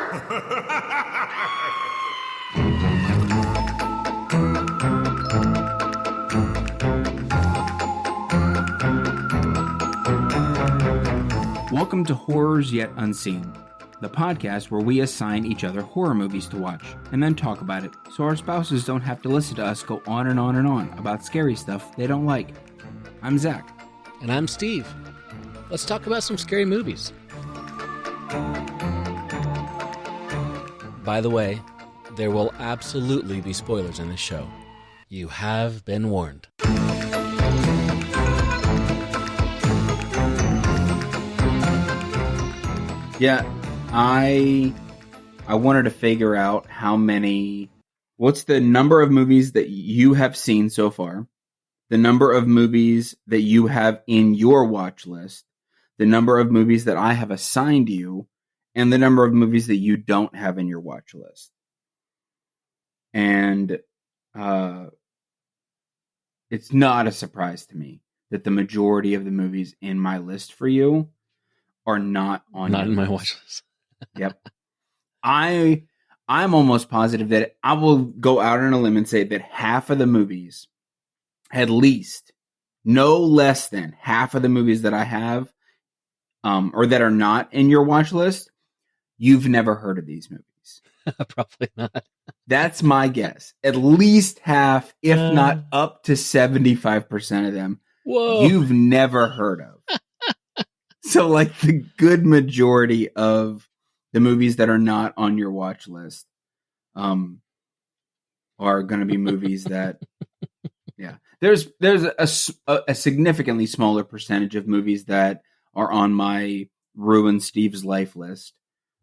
Welcome to Horrors Yet Unseen, the podcast where we assign each other horror movies to watch and then talk about it so our spouses don't have to listen to us go on and on and on about scary stuff they don't like. I'm Zach. And I'm Steve. Let's talk about some scary movies. By the way, there will absolutely be spoilers in this show. You have been warned. Yeah, I wanted to figure out what's the number of movies that you have seen so far, the number of movies that you have in your watch list, the number of movies that I have assigned you, and the number of movies that you don't have in your watch list. And it's not a surprise to me that the majority of the movies in my list for you are not on in my watch list. Yep. I'm almost positive that I will go out on a limb and say that half of the movies, at least, no less than half of the movies that I have, or that are not in your watch list, you've never heard of these movies. Probably not. That's my guess. At least half, if not up to 75% of them, you've never heard of. So, like, the good majority of the movies that are not on your watch list are going to be movies that, yeah. There's a significantly smaller percentage of movies that are on my Ruin Steve's Life list.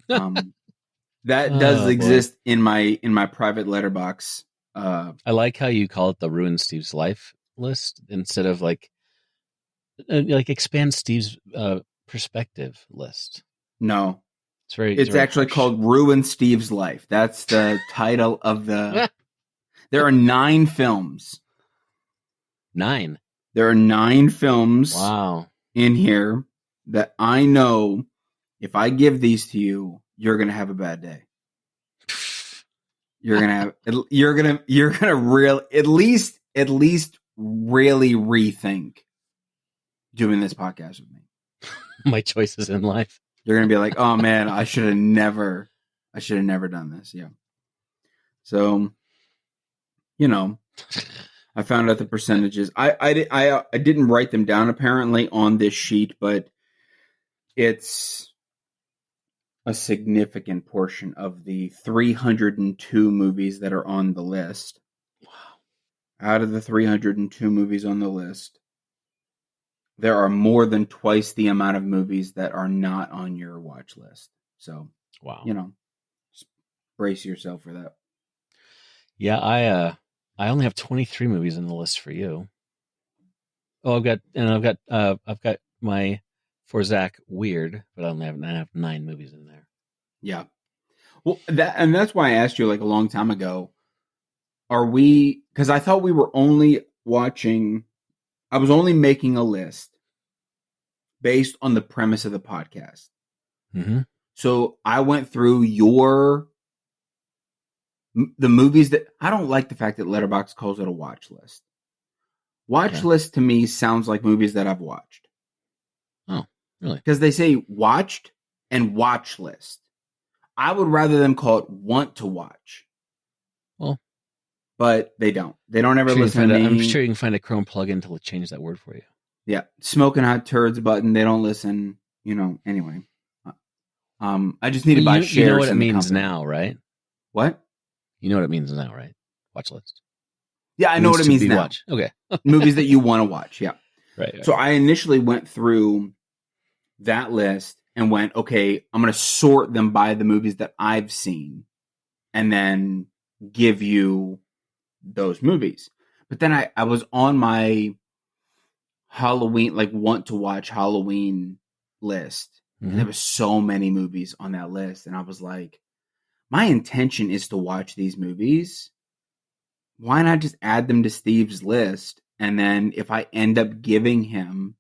That does exist in my private letterbox. I like how you call it the Ruin Steve's Life list instead of like expand Steve's perspective list. No, it's actually called Ruin Steve's Life. That's the title of the. There are 9 films. 9. There are 9 films. Wow. In here that I know if I give these to you, you're gonna have a bad day. You're gonna at least really rethink doing this podcast with me. My choices in life. You're going to be like, oh man, I should have never done this. Yeah. So, I found out the percentages. I didn't write them down apparently on this sheet, but it's a significant portion of the 302 movies that are on the list. Wow. Out of the 302 movies on the list, there are more than twice the amount of movies that are not on your watch list. So, wow. Just brace yourself for that. Yeah, I only have 23 movies on the list for you. Oh, I've got my for Zach weird, but I have 9 movies in there. Yeah. Well, that's why I asked you like a long time ago. Because I thought we were only watching. I was only making a list based on the premise of the podcast. Mm-hmm. So I went through the movies that I don't like the fact that Letterboxd calls it a watch list. Watch list to me sounds like movies that I've watched. Oh, really? Because they say watched and watch list. I would rather them call it want to watch. Well, but they don't. They don't ever listen to me. I'm sure you can find a Chrome plugin to change that word for you. Yeah. Smoking hot turds button. They don't listen. Anyway. I just need to buy shares. You know what it means company. now, right? What? You know what it means now, right? Watch list. Yeah, I know what it means now. Watch. Okay. Movies that you want to watch. Yeah. Right. So I initially went through that list and went, okay, I'm going to sort them by the movies that I've seen and then give you those movies. But then I was on my Halloween, want to watch Halloween list. Mm-hmm. And there were so many movies on that list. And I was like, my intention is to watch these movies. Why not just add them to Steve's list? And then if I end up giving him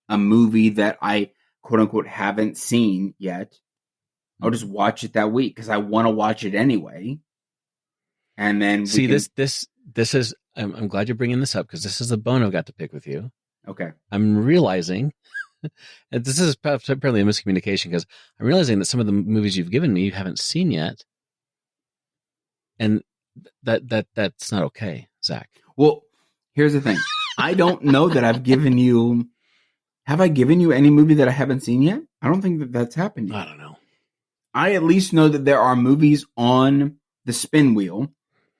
a movie that I quote unquote haven't seen yet, I'll just watch it that week because I want to watch it anyway. And then this is. I'm glad you're bringing this up because this is the bone I've got to pick with you. Okay. I'm realizing, and this is apparently a miscommunication because I'm realizing that some of the movies you've given me you haven't seen yet, and that's not okay, Zach. Well, here's the thing. I don't know that I've given you. Have I given you any movie that I haven't seen yet? I don't think that that's happened yet. I don't know. I at least know that there are movies on the spin wheel,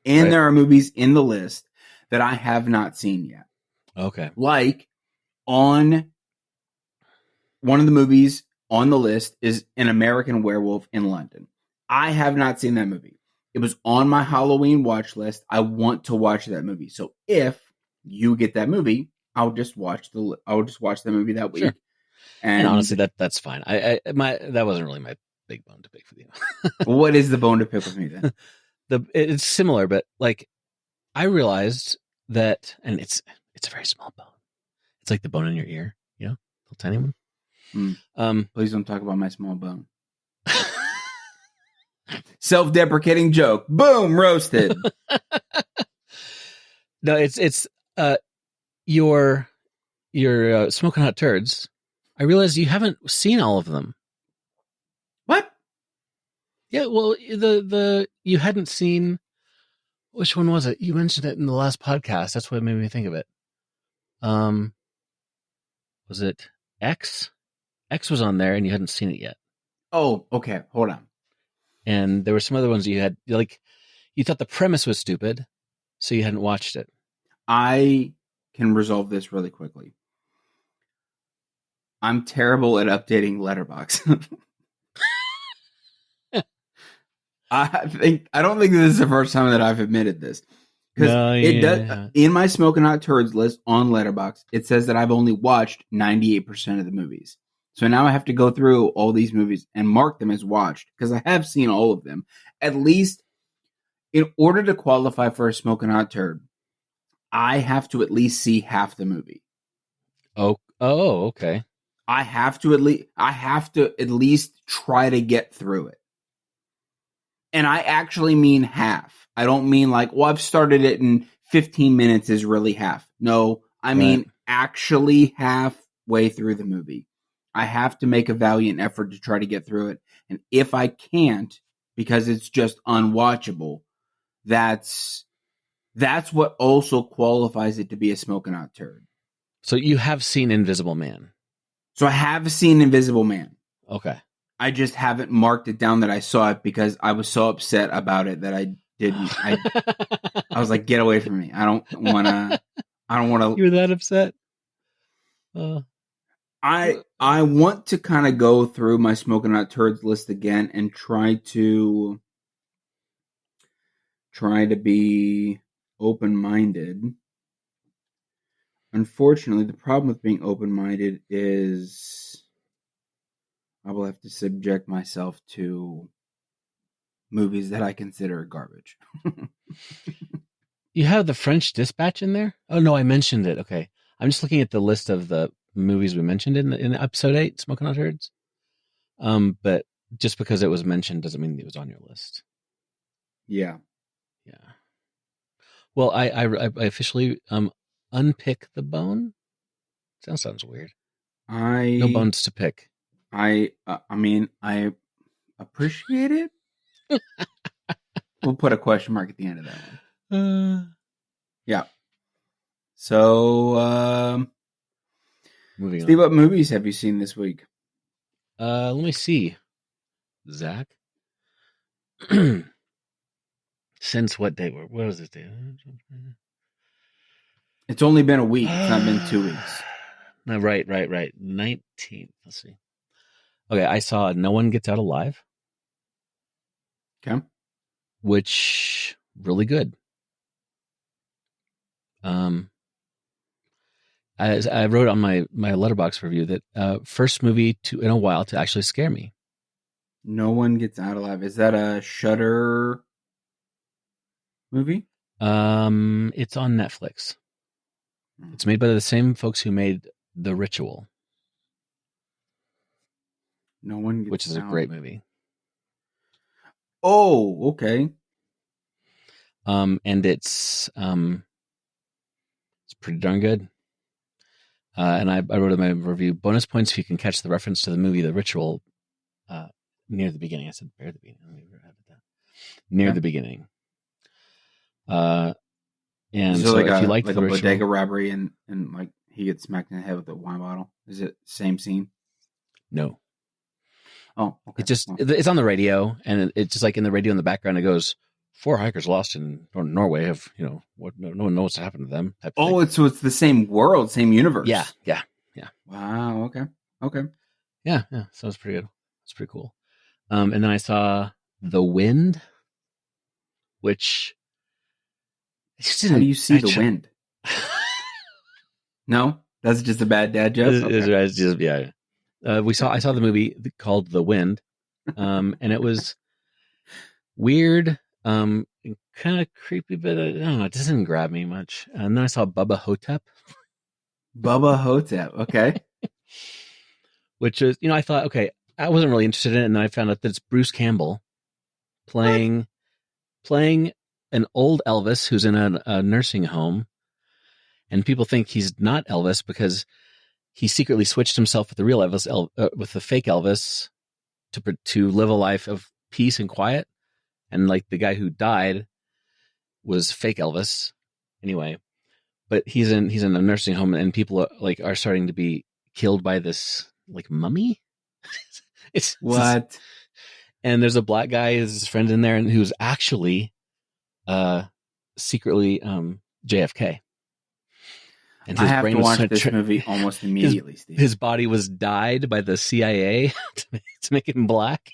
and there are movies in the list that I have not seen yet. Okay. Like on one of the movies on the list is An American Werewolf in London. I have not seen that movie. It was on my Halloween watch list. I want to watch that movie. So if you get that movie, I'll just watch the movie that week. Sure. And honestly, that's fine. That wasn't really my big bone to pick with you. What is the bone to pick with me then? It's similar, but like I realized that, and it's a very small bone. It's like the bone in your ear, little tiny one. Please don't talk about my small bone. Self-deprecating joke. Boom, roasted. No, it's your Smoking Hot Turds. I realized you haven't seen all of them. What? Yeah, well, the you hadn't seen. Which one was it? You mentioned it in the last podcast. That's what made me think of it. Was it X? X was on there, and you hadn't seen it yet. Oh, okay. Hold on. And there were some other ones you had, like, you thought the premise was stupid, so you hadn't watched it. I can resolve this really quickly. I'm terrible at updating Letterboxd. I don't think this is the first time that I've admitted this. Because does in my Smoking Hot Turds list on Letterboxd, it says that I've only watched 98% of the movies. So now I have to go through all these movies and mark them as watched because I have seen all of them. At least in order to qualify for a Smoking Hot Turd, I have to at least see half the movie. Oh, okay. I have to at least try to get through it. And I actually mean half. I don't mean like, well, I've started it in 15 minutes is really half. No, I mean actually halfway through the movie. I have to make a valiant effort to try to get through it. And if I can't, because it's just unwatchable, that's what also qualifies it to be a Smoking Hot Turd. So you have seen Invisible Man? So I have seen Invisible Man. Okay. I just haven't marked it down that I saw it because I was so upset about it that I didn't. I was like, get away from me. I don't want to. You're that upset? I want to kind of go through my Smoking Hot Turds list again and try to be open-minded. Unfortunately, the problem with being open-minded is I will have to subject myself to movies that I consider garbage. You have The French Dispatch in there? Oh, no, I mentioned it. Okay. I'm just looking at the list of the movies we mentioned in episode 8, Smoking Hot Turds. But just because it was mentioned doesn't mean it was on your list. Yeah. Yeah. Well, I officially unpick the bone. Sounds weird. No bones to pick. I mean, I appreciate it. We'll put a question mark at the end of that one. Yeah. So, moving Steve, on. what movies have you seen this week? Let me see. Zach? Since what day? What was this day? It's only been a week. It's not been 2 weeks. No, right. 19th. Let's see. Okay, I saw No One Gets Out Alive. Okay. Which, really good. As I wrote on my Letterboxd review that first movie in a while to actually scare me. No One Gets Out Alive. Is that a Shudder movie? It's on Netflix. It's made by the same folks who made The Ritual. No One Gets Out. Which is a great movie. Oh, okay. And it's pretty darn good. And I wrote in my review, bonus points if you can catch the reference to the movie The Ritual near the beginning. I said near the beginning. Near the beginning. And so like if you liked like The a Ritual, bodega robbery and like he gets smacked in the head with a wine bottle. Is it same scene? No. Oh, okay. It's on the radio, and it's just like in the radio in the background. It goes, 4 hikers lost in Norway have, no one knows what's happened to them. Oh, it's the same world, same universe. Yeah. Wow. Okay. Yeah. So it's pretty good. It's pretty cool. And then I saw The Wind, which how do you see the wind? No, that's just a bad dad joke. It's just, yeah. I saw the movie called The Wind, and it was weird, kind of creepy, but I don't know, it doesn't grab me much. And then I saw Bubba Hotep. Okay. Which is, I thought, okay, I wasn't really interested in it, and then I found out that it's Bruce Campbell playing an old Elvis who's in a nursing home, and people think he's not Elvis because he secretly switched himself with the real Elvis, with the fake Elvis, to live a life of peace and quiet. And like the guy who died was fake Elvis, anyway. But he's in a nursing home, and people are starting to be killed by this like mummy. It's what? And there's a black guy, his friend in there, and who's actually secretly JFK. And I have to watch this movie almost immediately, Steve. His body was dyed by the CIA to make him black.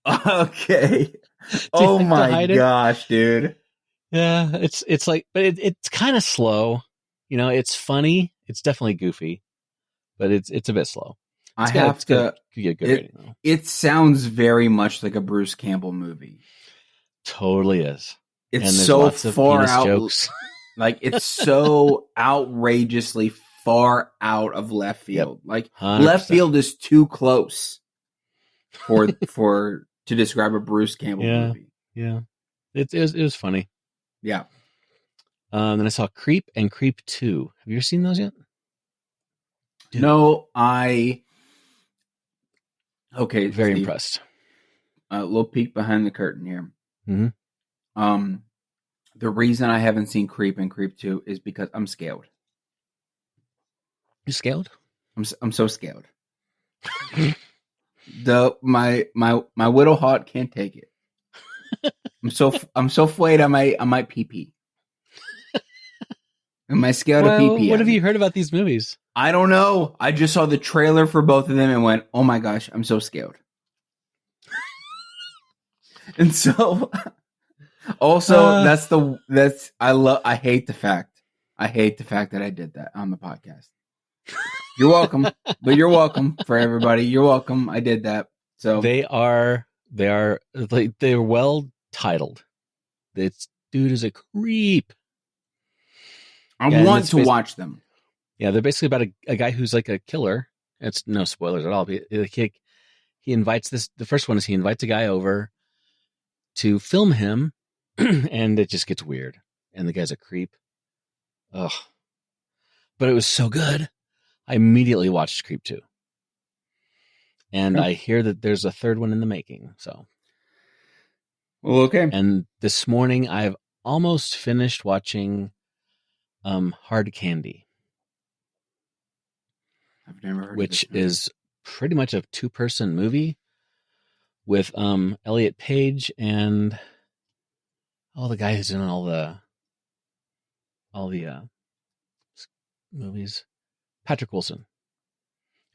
Okay. Oh my gosh, dude. Yeah, it's like, but it's kind of slow. It's funny. It's definitely goofy, but it's a bit slow. I have to get a good rating, though. It sounds very much like a Bruce Campbell movie. Totally is. It's so far out. Jokes. Like it's so outrageously far out of left field. Yep. Like 100%. Left field is too close for to describe a Bruce Campbell movie. Yeah. It was funny. Yeah. Then I saw Creep and Creep 2. Have you ever seen those yet? Dude. No, Okay, very Steve, impressed. A little peek behind the curtain here. Mm-hmm. The reason I haven't seen Creep and Creep 2 is because I'm scared. You scared? I'm so scared. My widow heart can't take it. I'm so afraid I might pee pee. Am I scared of pee pee? What have you heard about these movies? I don't know. I just saw the trailer for both of them and went, "Oh my gosh, I'm so scared." And so, also, I hate the fact that I did that on the podcast. You're welcome, but you're welcome for everybody. You're welcome. I did that. So they're well titled. This dude is a creep. I want to watch them. Yeah, they're basically about a guy who's like a killer. It's no spoilers at all. He invites the first one is he invites a guy over to film him, and it just gets weird. And the guy's a creep. Ugh. But it was so good. I immediately watched Creep 2. And I hear that there's a third one in the making. So, well, okay. And this morning I've almost finished watching Hard Candy. I've never heard which of this is pretty much a 2-person movie with Elliot Page and the guy who's in all the movies. Patrick Wilson,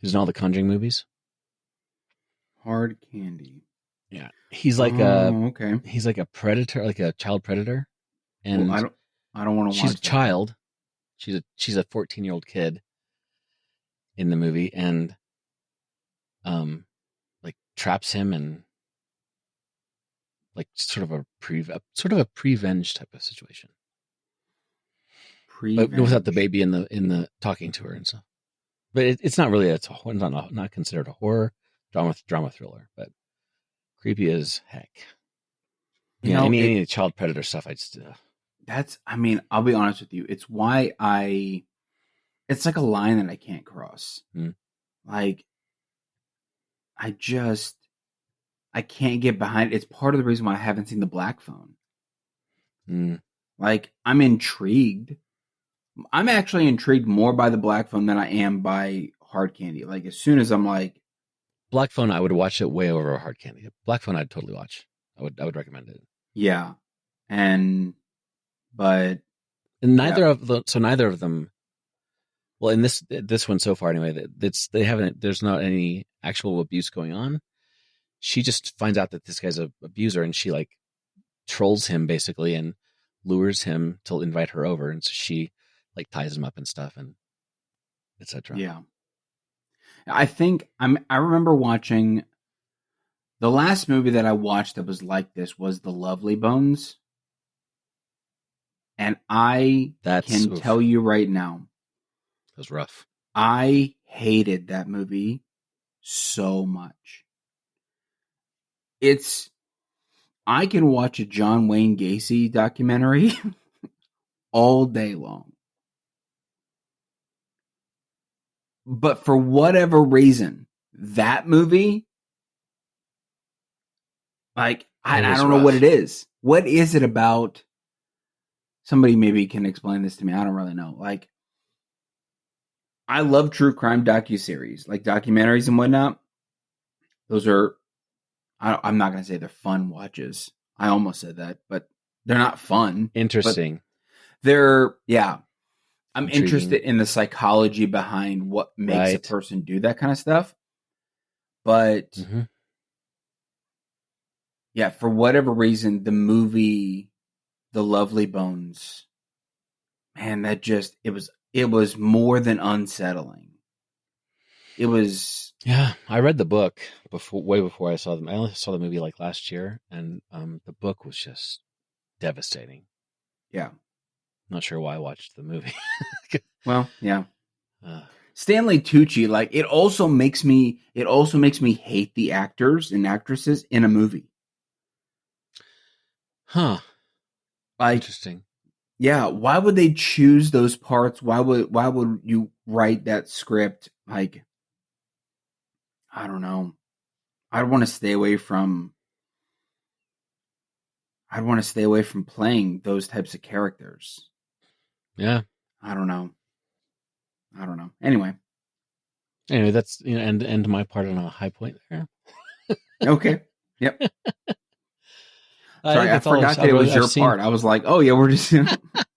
who's in all the Conjuring movies. Hard Candy. Yeah, he's like he's like a predator, like a child predator, and I don't want to watch. She's a child. She's a 14-year-old kid in the movie, and like traps him and like sort of a prevenge type of situation. But without the baby in the talking to her and stuff. But it's not really it's not considered a horror drama thriller, but creepy as heck. any child predator stuff, I just I'll be honest with you. It's why it's like a line that I can't cross. Like, I can't get behind it. It's part of the reason why I haven't seen The Black Phone. Like, I'm intrigued. I'm actually intrigued more by The Black Phone than I am by Hard Candy. Like, as soon as I'm like, Black Phone, I would watch it way over Hard Candy. Black Phone, I'd totally watch. I would recommend it. Yeah, neither of them. Well, in this one so far anyway, there's not any actual abuse going on. She just finds out that this guy's a abuser, and she like trolls him basically and lures him to invite her over, and so she like ties him up and stuff, and etc. Yeah, I think I remember watching the last movie that I watched that was like this was The Lovely Bones, and I can tell you right now, it was rough. I hated that movie so much. I can watch a John Wayne Gacy documentary all day long. But for whatever reason, that movie, like, I don't know what it is. What is it about? Somebody maybe can explain this to me. I don't really know. Like, I love true crime docuseries, like documentaries and whatnot. Those are, I'm not going to say they're fun watches. I almost said that, but they're not fun. Interesting. I'm intriguing. Interested in the psychology behind what makes a person do that kind of stuff. But yeah, for whatever reason, the movie, The Lovely Bones, man, it was more than unsettling. It was. Yeah, I read the book way before I saw them. I only saw the movie like last year, and the book was just devastating. Yeah. Not sure why I watched the movie. Well, yeah. Stanley Tucci, like, it also makes me hate the actors and actresses in a movie. Huh. Like, interesting. Yeah, why would they choose those parts? Why would you write that script? Like, I don't know. I'd want to stay away from playing those types of characters. Yeah. I don't know. Anyway, that's end my part on a high point there. Okay. Yep. Sorry, I forgot that it was your part. I was like, oh yeah, we're just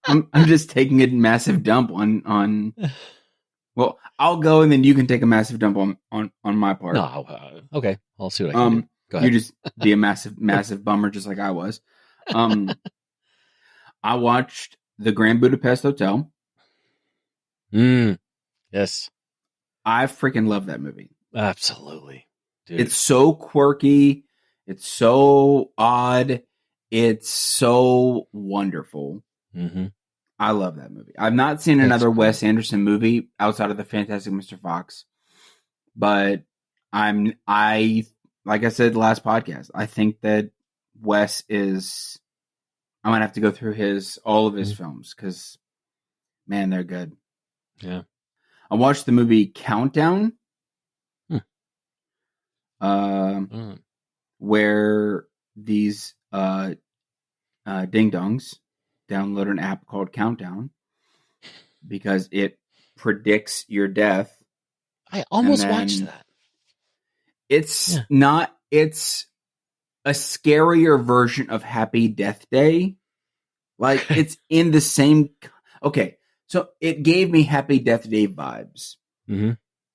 I'm just taking a massive dump on well, I'll go and then you can take a massive dump on my part. No, okay. I'll see what I can do. Go ahead. You just be a massive bummer just like I was. I watched The Grand Budapest Hotel. Yes. I freaking love that movie. Absolutely. Dude. It's so quirky. It's so odd. It's so wonderful. I love that movie. I've not seen another Wes Anderson movie outside of The Fantastic Mr. Fox, but like I said last podcast, I think that Wes is. I'm gonna have to go through all of his films because, man, they're good. Yeah. I watched the movie Countdown, where these ding-dongs download an app called Countdown because it predicts your death. I almost watched that. It's a scarier version of Happy Death Day. Like, it's in the same... Okay, so it gave me Happy Death Day vibes.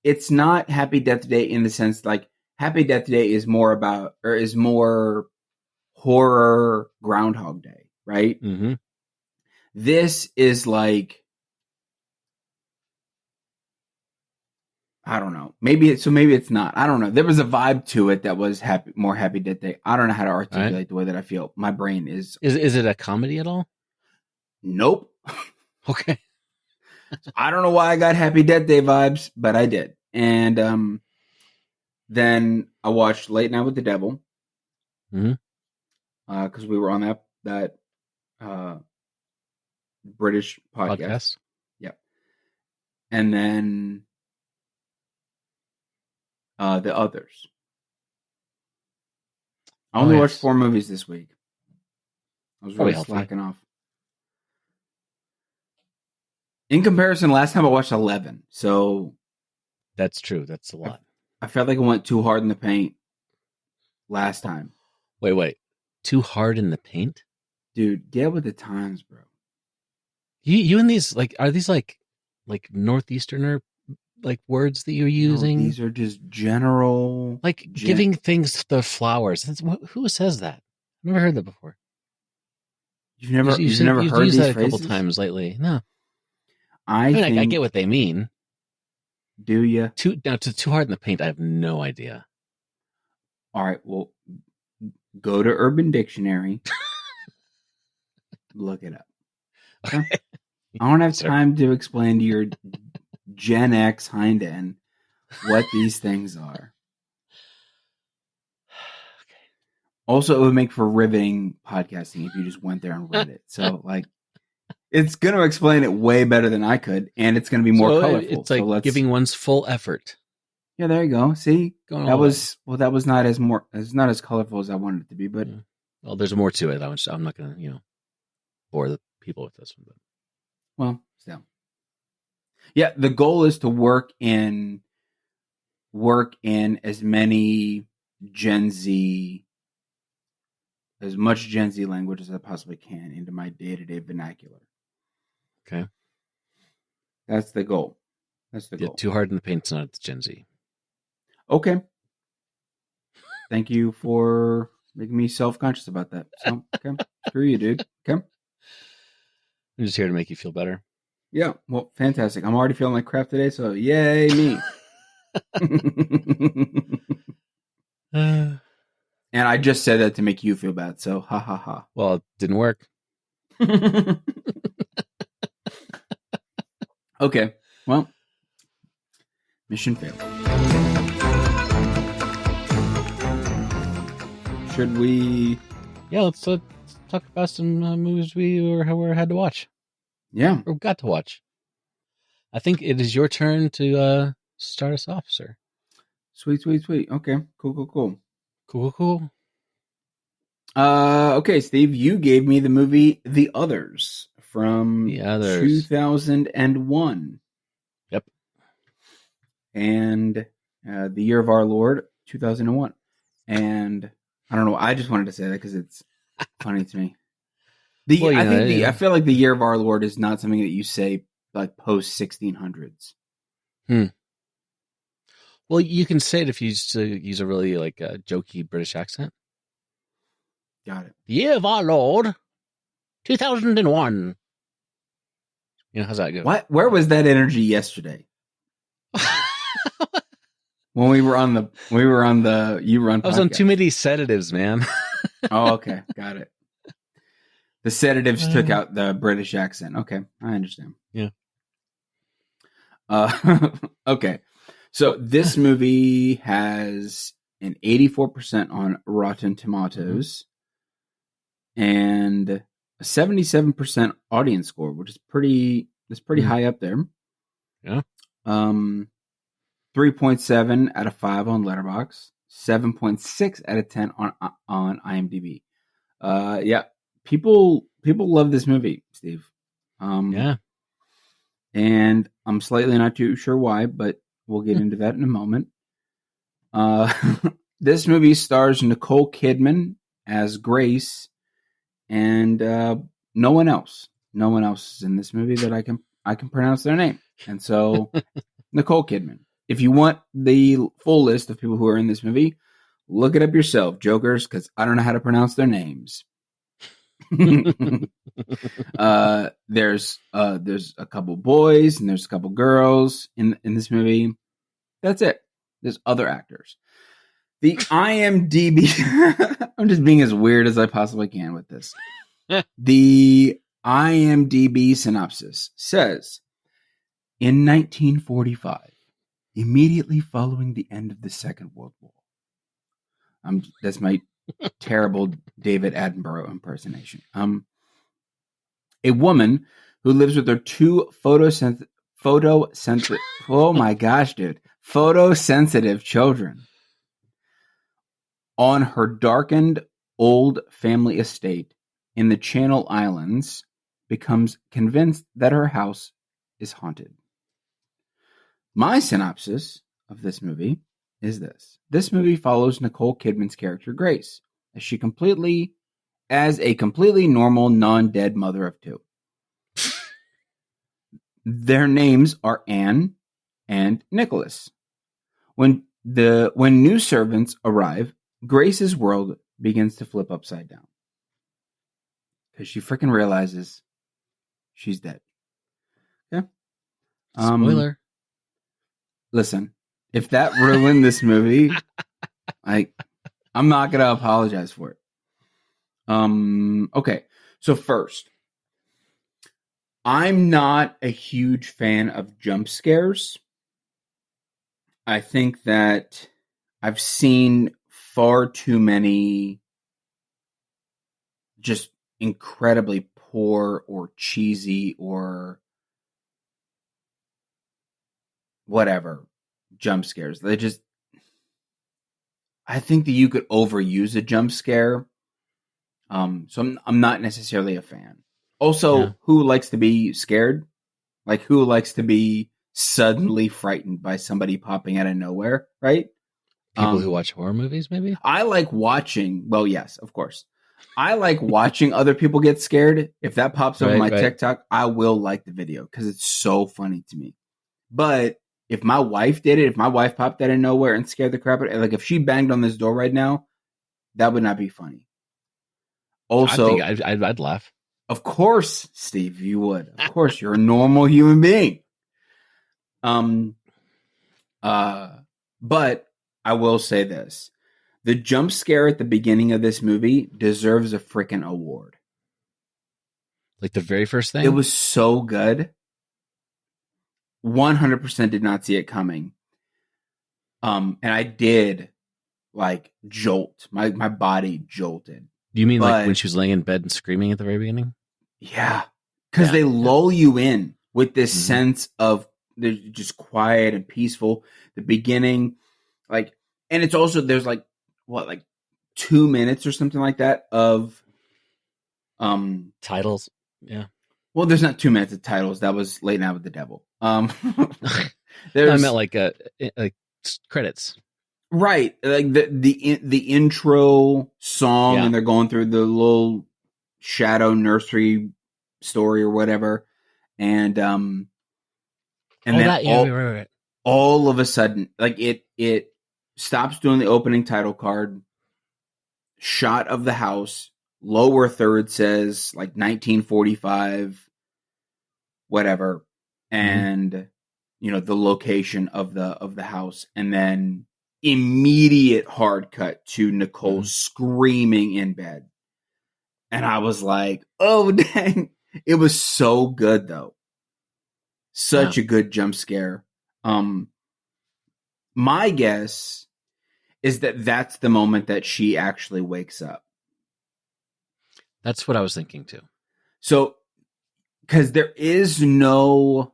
It's not Happy Death Day in the sense, like, Happy Death Day is more horror Groundhog Day, right? This is like, I don't know. Maybe it's not. I don't know. There was a vibe to it that was more Happy Death Day. I don't know how to articulate the way that I feel. My brain is. Is it a comedy at all? Nope. Okay. I don't know why I got Happy Death Day vibes, but I did. And then I watched Late Night with the Devil. because we were on that British podcast. Yep. And then The Others. I only watched 4 movies this week. I was really slacking off. In comparison, last time I watched 11. So that's true. That's a lot. I felt like I went too hard in the paint last time. Wait. Too hard in the paint? Dude, get with the times, bro. You and these, like, are these like Northeasterner like words that you're using? No, these are just general, like giving things the flowers. Who says that? I've never heard that before. You've never heard these phrases? That a couple times lately. No, I get what they mean. Do you? Too hard in the paint. I have no idea. All right, well, go to Urban Dictionary. Look it up. Okay? I don't have time to explain to your Gen X hind end what these things are. Okay. Also, it would make for riveting podcasting if you just went there and read it. So, like, it's going to explain it way better than I could, and it's going to be more colorful. It's like giving one's full effort. Yeah, there you go. See, that was not as colorful as I wanted it to be, but well, there's more to it. I'm not going to bore the people with this one, but well, still. Yeah, the goal is to work in as many as much Gen Z language as I possibly can into my day-to-day vernacular. Okay. That's the goal. Goal. Too hard in the paint's not Gen Z. Okay. Thank you for making me self-conscious about that. So, okay. Screw you, dude. Okay. I'm just here to make you feel better. Yeah, well, fantastic. I'm already feeling like crap today, so yay me. And I just said that to make you feel bad, so ha ha ha. Well, it didn't work. Okay, well, mission failed. Should we? Yeah, let's talk about some movies we had to watch. Yeah. Or got to watch. I think it is your turn to start us off, sir. Sweet. Okay. Cool. Okay, Steve, you gave me the movie The Others from 2001. Yep. And the year of our Lord, 2001. And I don't know, I just wanted to say that because it's funny to me. I feel like the year of our Lord is not something that you say like post 1600s. Well, you can say it if you use a really like jokey British accent. Got it. The year of our Lord, 2001. How's that go? What? Where was that energy yesterday? When we were on the You Run podcast. I was on too many sedatives, man. Oh, okay. Got it. The sedatives took out the British accent. Okay, I understand. Yeah. Okay. So this movie has an 84% on Rotten Tomatoes and a 77% audience score, which is pretty high up there. Yeah. 3.7 out of 5 on Letterboxd, 7.6 out of 10 on IMDb. Yeah. People love this movie, Steve. Yeah. And I'm slightly not too sure why, but we'll get into that in a moment. This movie stars Nicole Kidman as Grace, and no one else. No one else is in this movie that I can pronounce their name. And so, Nicole Kidman. If you want the full list of people who are in this movie, look it up yourself, jokers, because I don't know how to pronounce their names. There's a couple boys and there's a couple girls in this movie. That's it. There's other actors. The IMDb I'm just being as weird as I possibly can with this. The IMDb synopsis says, in 1945, immediately following the end of the Second World War. That's my terrible David Attenborough impersonation. A woman who lives with her two photosensitive oh my gosh, dude, photosensitive children on her darkened old family estate in the Channel Islands becomes convinced that her house is haunted. My synopsis of this movie is this. This movie follows Nicole Kidman's character Grace as a completely normal, non-dead mother of two. Their names are Anne and Nicholas. When new servants arrive, Grace's world begins to flip upside down. Because she freaking realizes she's dead. Okay? Spoiler. Listen, if that ruined this movie, I'm not going to apologize for it. Okay, so first, I'm not a huge fan of jump scares. I think that I've seen far too many just incredibly poor or cheesy or whatever jump scares. I think that you could overuse a jump scare. So I'm not necessarily a fan. Also, Who likes to be scared? Like, who likes to be suddenly frightened by somebody popping out of nowhere, right? People who watch horror movies, maybe? I like watching, well, yes, of course. I like watching other people get scared. If that pops up on my TikTok, I will like the video because it's so funny to me. But if my wife did it, if my wife popped out of nowhere and scared the crap out of it, like if she banged on this door right now, that would not be funny. Also, I think I'd laugh. Of course, Steve, you would. Of course, you're a normal human being. But I will say this. The jump scare at the beginning of this movie deserves a freaking award. Like the very first thing? It was so good. 100% did not see it coming. And I did jolt. My body jolted. Do you mean like when she was laying in bed and screaming at the very beginning? Yeah. Because they lull you in with this sense of they're just quiet and peaceful. The beginning, and it's also, there's 2 minutes or something like that of titles. Yeah. Well, there's not 2 minutes of titles. That was Late Night with the Devil. I meant like credits. Right. Like the intro song, and they're going through the little shadow nursery story or whatever. And then all of a sudden, it stops doing the opening title card, shot of the house, lower third says 1945, whatever, and the location of the house, and then immediate hard cut to Nicole screaming in bed. And I was like, oh dang. It was so good though. Such a good jump scare. My guess is that that's the moment that she actually wakes up. That's what I was thinking too. So, because there is no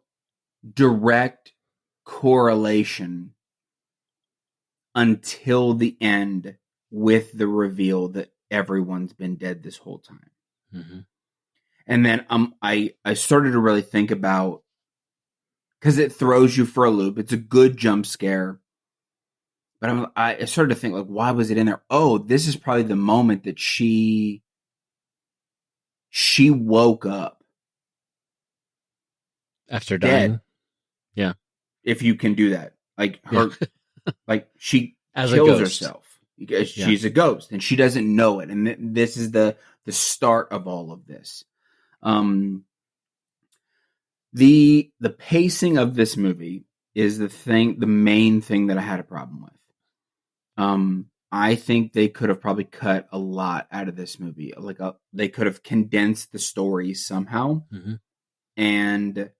direct correlation until the end with the reveal that everyone's been dead this whole time. Mm-hmm. And then I started to really think about, because it throws you for a loop. It's a good jump scare. But I started to think, why was it in there? Oh, this is probably the moment that she woke up. After dying? Dead. Yeah. If you can do that. She kills herself. Because she's a ghost and she doesn't know it. And this is the start of all of this. The pacing of this movie is the main thing that I had a problem with. I think they could have probably cut a lot out of this movie. They could have condensed the story somehow. Mm-hmm. And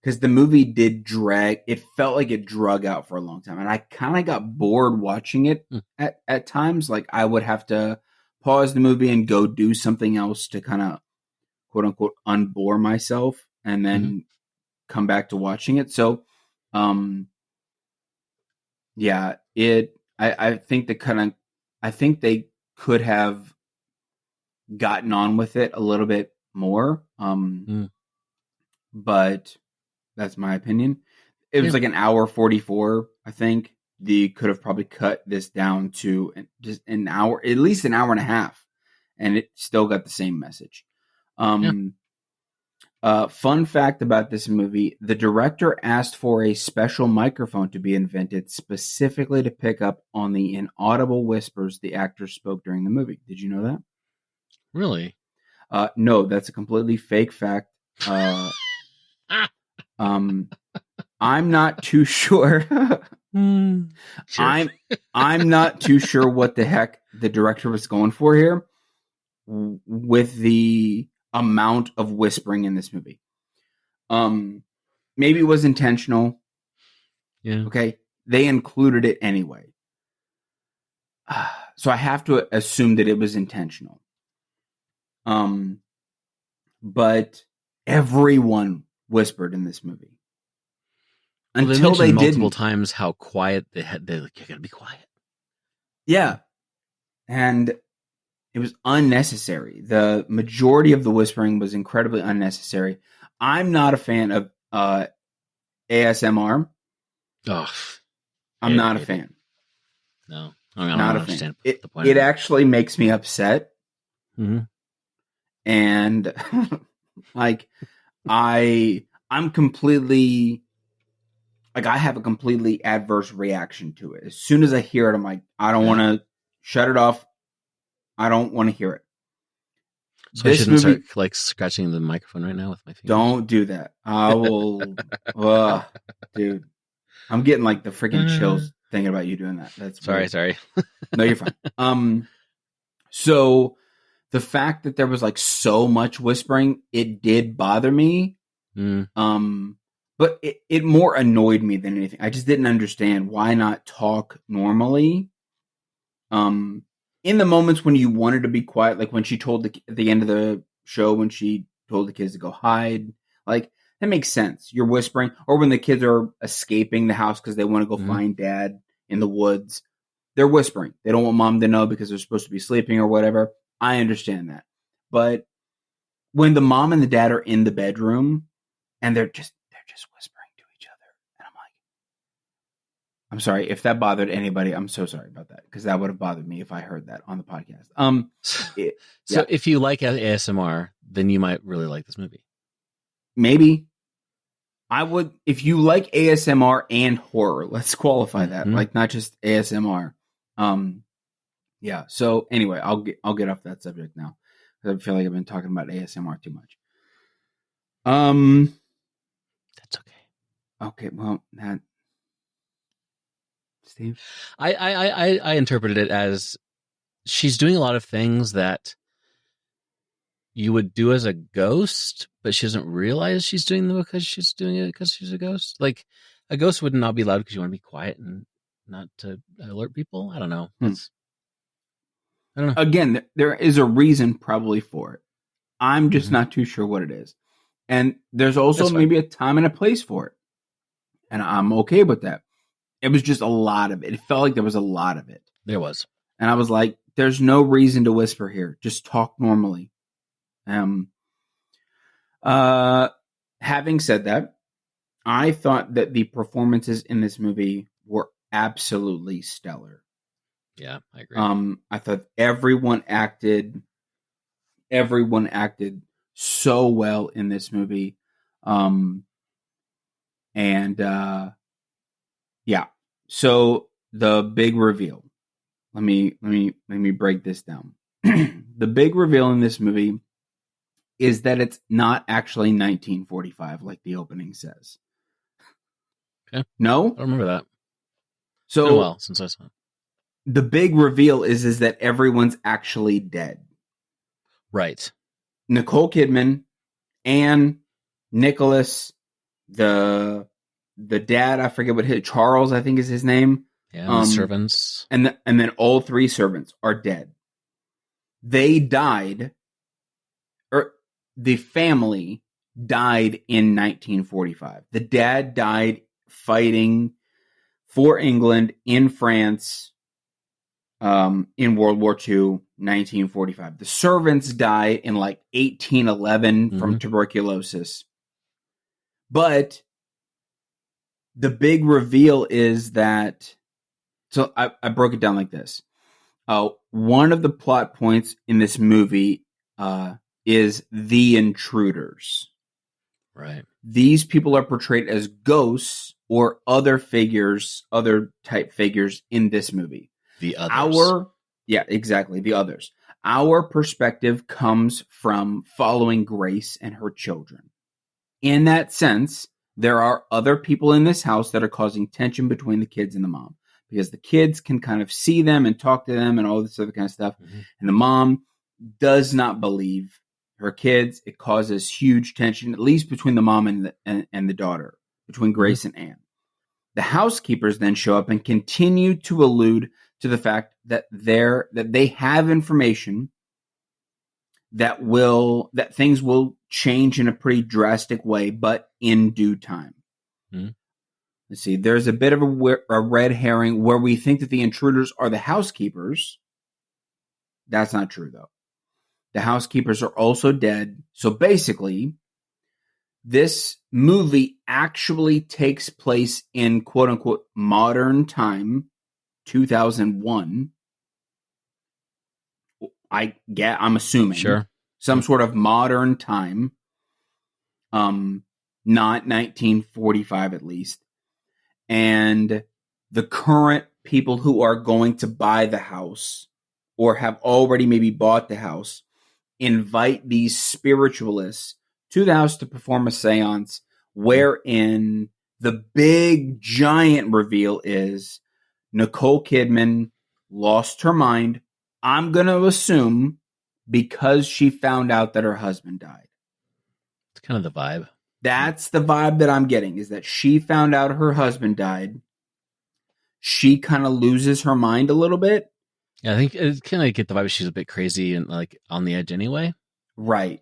because the movie did drag, it felt like it drug out for a long time. And I kind of got bored watching it at times. I would have to pause the movie and go do something else to kind of quote unquote unbore myself and then come back to watching it. So, yeah, I think I think they could have gotten on with it a little bit more. But that's my opinion. It was like an hour 44, I think. They could have probably cut this down to just an hour, at least an hour and a half, and it still got the same message. Fun fact about this movie, the director asked for a special microphone to be invented specifically to pick up on the inaudible whispers the actors spoke during the movie. Did you know that? Really? No, that's a completely fake fact. I'm not too sure. Sure. I'm not too sure what the heck the director was going for here with the amount of whispering in this movie. Maybe it was intentional. Yeah. Okay. They included it anyway. So I have to assume that it was intentional. But everyone whispered in this movie. Until they didn't. Multiple times how quiet they had. They're like, "You gotta be quiet." Yeah, and it was unnecessary. The majority of the whispering was incredibly unnecessary. I'm not a fan of ASMR. Oh, I'm not a fan. No, I don't understand the point. It actually makes me upset. Mm-hmm. And like I'm completely like I have a completely adverse reaction to it. As soon as I hear it, I'm like, I don't want to shut it off. I don't want to hear it. So I shouldn't start like scratching the microphone right now with my fingers. Don't do that. I will. Dude, I'm getting like the freaking chills thinking about you doing that. That's sorry. No, you're fine. So the fact that there was like so much whispering, it did bother me. But it more annoyed me than anything. I just didn't understand why not talk normally. In the moments when you wanted to be quiet, like when she told at the end of the show, when she told the kids to go hide, like that makes sense. You're whispering, or when the kids are escaping the house because they want to go find dad in the woods, they're whispering. They don't want mom to know because they're supposed to be sleeping or whatever. I understand that. But when the mom and the dad are in the bedroom and they're just whispering to each other, and I'm like, I'm sorry if that bothered anybody. I'm so sorry about that because that would have bothered me if I heard that on the podcast. So if you like ASMR, then you might really like this movie. Maybe I would. If you like ASMR and horror, let's qualify that. Like not just ASMR. Yeah. So anyway, I'll get off that subject now because I feel like I've been talking about ASMR too much. That's okay. Okay. Well, that Steve, I interpreted it as she's doing a lot of things that you would do as a ghost, but she doesn't realize she's doing them because she's doing it because she's a ghost. Like a ghost would not be loud because you want to be quiet and not to alert people. I don't know. I don't know. Again, there is a reason probably for it. I'm just not too sure what it is. And there's also maybe a time and a place for it. And I'm okay with that. It was just a lot of it. It felt like there was a lot of it. There was. And I was like, there's no reason to whisper here. Just talk normally. Having said that, I thought that the performances in this movie were absolutely stellar. Yeah, I agree. I thought everyone acted so well in this movie. Yeah. So the big reveal. Let me break this down. The big reveal in this movie is that it's not actually 1945 like the opening says. Okay. No? I don't remember that. So it's been a while since I saw it. The big reveal is that everyone's actually dead. Right. Nicole Kidman, Anne, Nicholas, the dad, I forget what Charles, I think is his name. Yeah, the servants. And then all three servants are dead. They died, or the family died in 1945. The dad died fighting for England in France in World War II, 1945. The servants died in like 1811 from tuberculosis. But the big reveal is that, so I broke it down like this. One of the plot points in this movie is the intruders. Right. These people are portrayed as ghosts or other figures, other type figures in this movie. The others. Yeah, exactly. The others. Our perspective comes from following Grace and her children. In that sense, there are other people in this house that are causing tension between the kids and the mom, because the kids can kind of see them and talk to them and all this other kind of stuff. And the mom does not believe her kids. It causes huge tension, at least between the mom and the daughter, between Grace and Anne. The housekeepers then show up and continue to allude to the fact that they have information that things will change in a pretty drastic way, but in due time. Let's see. There's a bit of a red herring where we think that the intruders are the housekeepers. That's not true, though. The housekeepers are also dead. So basically, this movie actually takes place in quote unquote modern time, 2001. I'm assuming. Sure. Some sort of modern time. Not 1945 at least. And the current people who are going to buy the house or have already maybe bought the house invite these spiritualists to the house to perform a seance wherein the big giant reveal is Nicole Kidman lost her mind. I'm going to assume because she found out that her husband died. It's kind of the vibe. That's the vibe that I'm getting, is that she found out her husband died. She kind of loses her mind a little bit. Yeah, I think it's kind of get the vibe she's a bit crazy and like on the edge anyway. Right.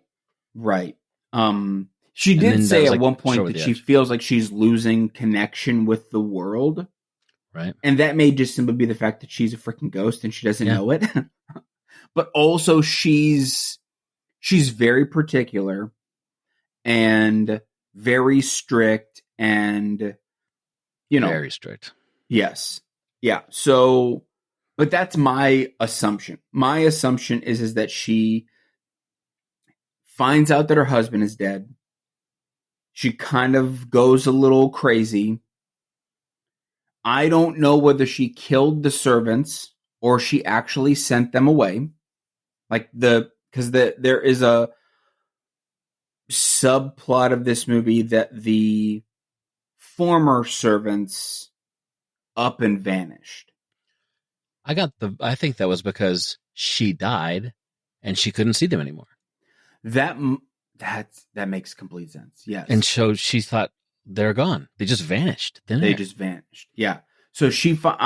She did say at one point that she feels like she's losing connection with the world. Right. And that may just simply be the fact that she's a freaking ghost and she doesn't know it. But also she's very particular and very strict and, very strict. Yes. Yeah. So, but that's my assumption. My assumption is that she finds out that her husband is dead. She kind of goes a little crazy. I don't know whether she killed the servants or she actually sent them away. Because there is a subplot of this movie that the former servants up and vanished. I think that was because she died and she couldn't see them anymore. That makes complete sense. Yes. And so she thought they're gone. They just vanished. Just vanished. Yeah. So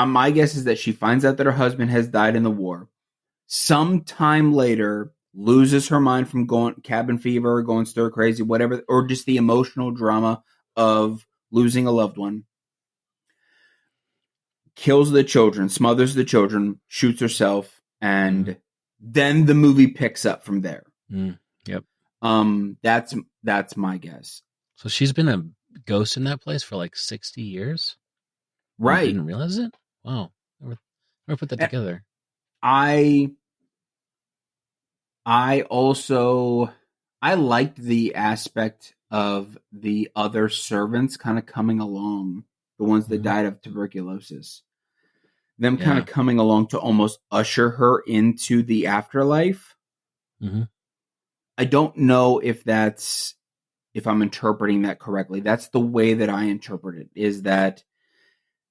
my guess is that she finds out that her husband has died in the war. Sometime later, loses her mind from going cabin fever, going stir crazy, whatever, or just the emotional drama of losing a loved one. Kills the children, smothers the children, shoots herself, and then the movie picks up from there. Yep. That's my guess. So she's been a ghost in that place for like 60 years? Right. You didn't realize it? Wow. Never put that together. I liked the aspect of the other servants kind of coming along, the ones that died of tuberculosis. Them kind of coming along to almost usher her into the afterlife. I don't know if I'm interpreting that correctly. That's the way that I interpret it, is that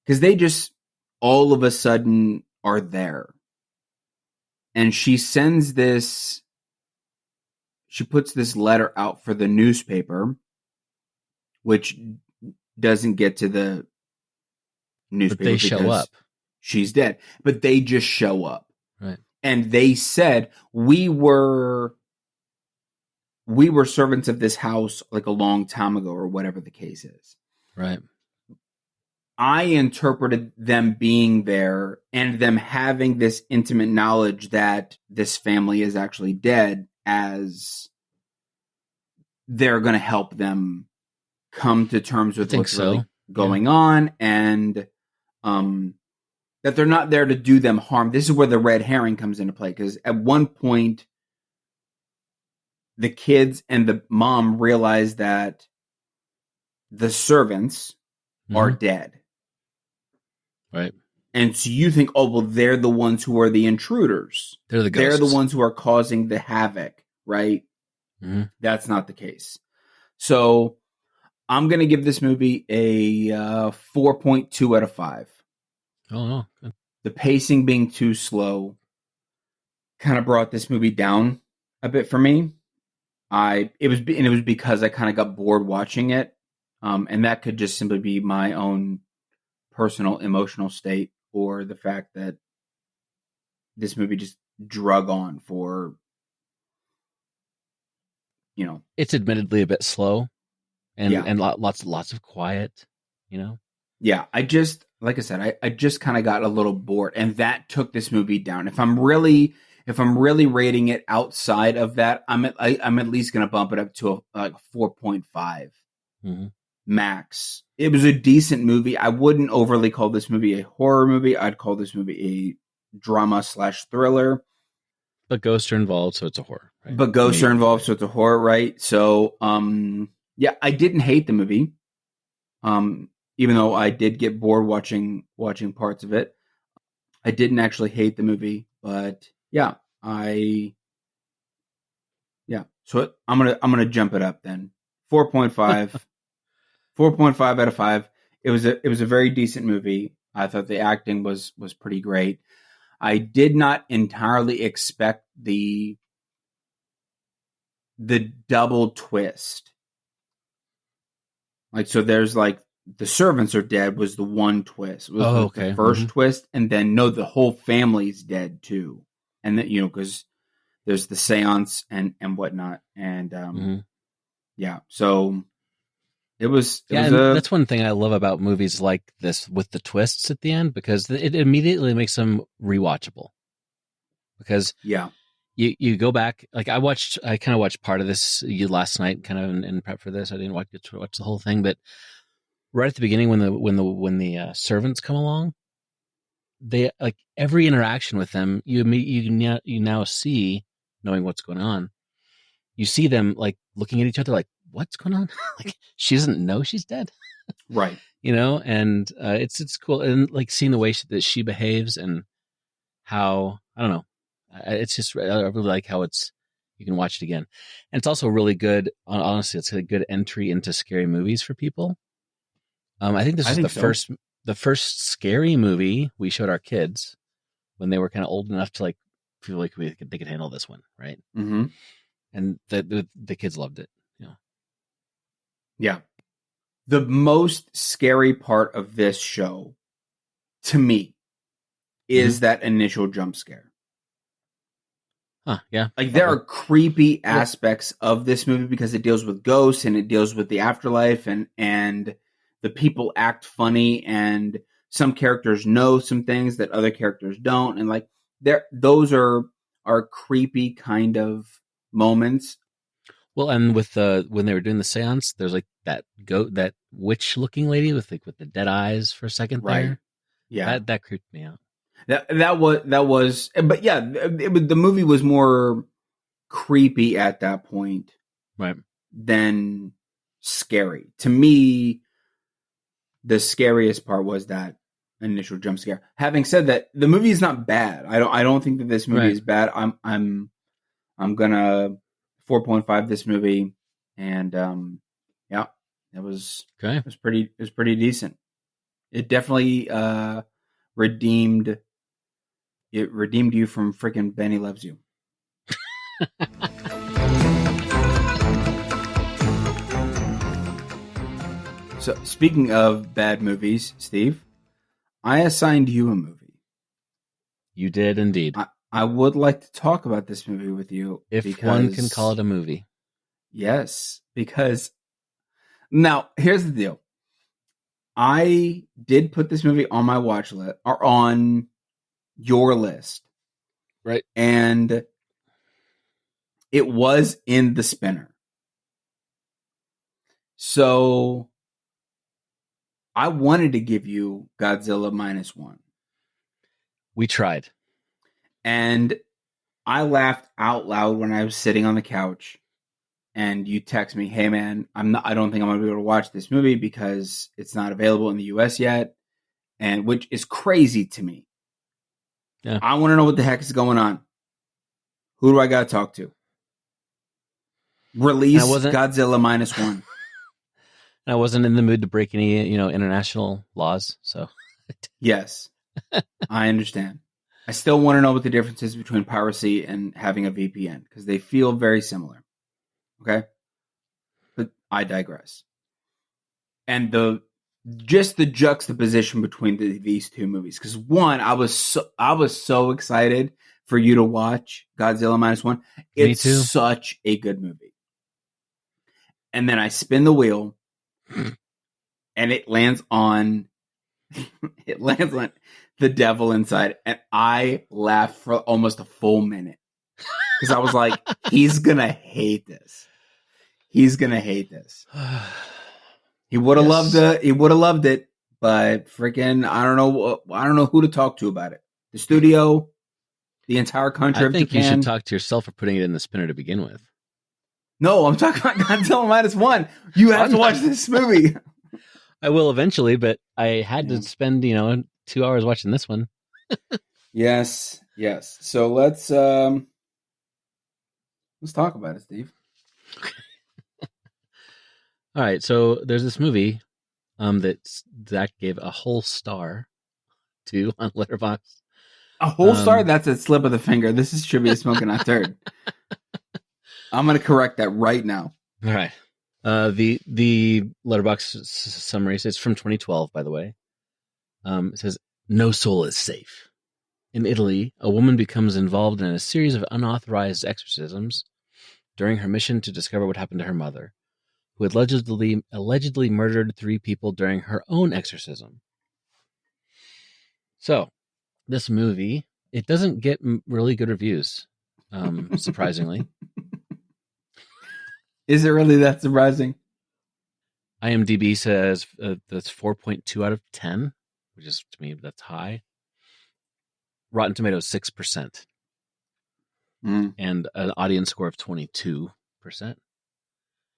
because they just all of a sudden are there. And she puts this letter out for the newspaper, which doesn't get to the newspaper. But they show up. She's dead. But they just show up. Right. and they said we were servants of this house like a long time ago, or whatever the case is. Right. I interpreted them being there and them having this intimate knowledge that this family is actually dead as they're going to help them come to terms with what's really going on, and that they're not there to do them harm. This is where the red herring comes into play, because at one point the kids and the mom realize that the servants are dead. Right. And so you think, oh, well, they're the ones who are the intruders. They're the ghosts. They're the ones who are causing the havoc, right? Mm-hmm. That's not the case. So I'm going to give this movie a 4.2 out of 5. Oh, no. Good. The pacing being too slow kind of brought this movie down a bit for me. It was because I kind of got bored watching it. And that could just simply be my own personal emotional state, or the fact that this movie just drug on for, it's admittedly a bit slow, and lots of quiet, Yeah, I just, like I said, I just kind of got a little bored, and that took this movie down. If I'm really rating it outside of that, I'm at least going to bump it up to a 4.5 max. It was a decent movie. I wouldn't overly call this movie a horror movie. I'd call this movie a drama/thriller. But ghosts are involved, so it's a horror. Right? But ghosts are involved, so it's a horror, right? So, I didn't hate the movie. Even though I did get bored watching parts of it, I didn't actually hate the movie. But So I'm gonna jump it up then. 4.5. 4.5 out of 5. It was a very decent movie. I thought the acting was pretty great. I did not entirely expect the double twist. Like, so there's like the servants are dead was the one twist. It was the first twist, and then the whole family's dead too. And then because there's the seance and whatnot, and so that's one thing I love about movies like this with the twists at the end, because it immediately makes them rewatchable. Because you go back, like I kind of watched part of this last night, kind of in prep for this. I didn't watch the whole thing, but right at the beginning when the servants come along, they, like, every interaction with them, you now see, knowing what's going on, you see them like looking at each other like, what's going on? Like, she doesn't know she's dead. Right. And it's cool. And like seeing the way that she behaves, and how, I don't know. It's just, I really like how you can watch it again. And it's also really good. Honestly, it's a good entry into scary movies for people. I think this is the first scary movie we showed our kids when they were kind of old enough to like feel like they could handle this one. Right. Mm-hmm. And the kids loved it. Yeah. The most scary part of this show, to me, is that initial jump scare. Huh, yeah. Like, there are creepy aspects of this movie because it deals with ghosts and it deals with the afterlife, and the people act funny, and some characters know some things that other characters don't. And like, those are creepy kind of moments. Well, and with when they were doing the seance, there's like that witch looking lady with the dead eyes for a second there. Right. Yeah. That creeped me out. That was, but yeah, the movie was more creepy at that point, right, than scary. To me, the scariest part was that initial jump scare. Having said that, the movie is not bad. I don't think that this movie is bad. I'm gonna 4.5 this movie, and it was okay. It was pretty decent. It definitely redeemed you from freaking Benny Loves You. So, speaking of bad movies, Steve, I assigned you a movie. You did indeed. I would like to talk about this movie with you. If one can call it a movie. Yes, because now here's the deal. I did put this movie on my watch list or on your list. Right. And it was in the spinner. So I wanted to give you Godzilla -1. We tried. And I laughed out loud when I was sitting on the couch and you text me, "Hey man, I don't think I'm going to be able to watch this movie because it's not available in the US yet." And which is crazy to me. Yeah. I want to know what the heck is going on. Who do I got to talk to? Release Godzilla -1. I wasn't in the mood to break any, international laws. So, yes, I understand. I still want to know what the difference is between piracy and having a VPN because they feel very similar. Okay, but I digress. And the juxtaposition between these two movies, because one, I was so excited for you to watch Godzilla -1. It's such a good movie. And then I spin the wheel, and it lands on the devil inside, and I laughed for almost a full minute because I was like, "He's gonna hate this. He's gonna hate this." He would have loved it. He would have loved it, but freaking, I don't know who to talk to about it. The studio, the entire country of Japan. I think you should talk to yourself for putting it in the spinner to begin with. No, I'm talking about Godzilla -1. You have to watch this movie. I will eventually, but I had to spend 2 hours watching this one. Yes. So let's talk about it, Steve. All right, so there's this movie that Zach gave a whole star to on Letterboxd. A whole star? That's a slip of the finger. This should be a smoking hot turd. I'm going to correct that right now. All right. The Letterboxd summary says, it's from 2012, by the way. It says, "No soul is safe. In Italy, a woman becomes involved in a series of unauthorized exorcisms during her mission to discover what happened to her mother, who had allegedly murdered 3 people during her own exorcism." So, this movie, it doesn't get really good reviews, surprisingly. Is it really that surprising? IMDb says that's 4.2 out of 10, which is, to me, that's high. Rotten Tomatoes, 6%. And an audience score of 22%.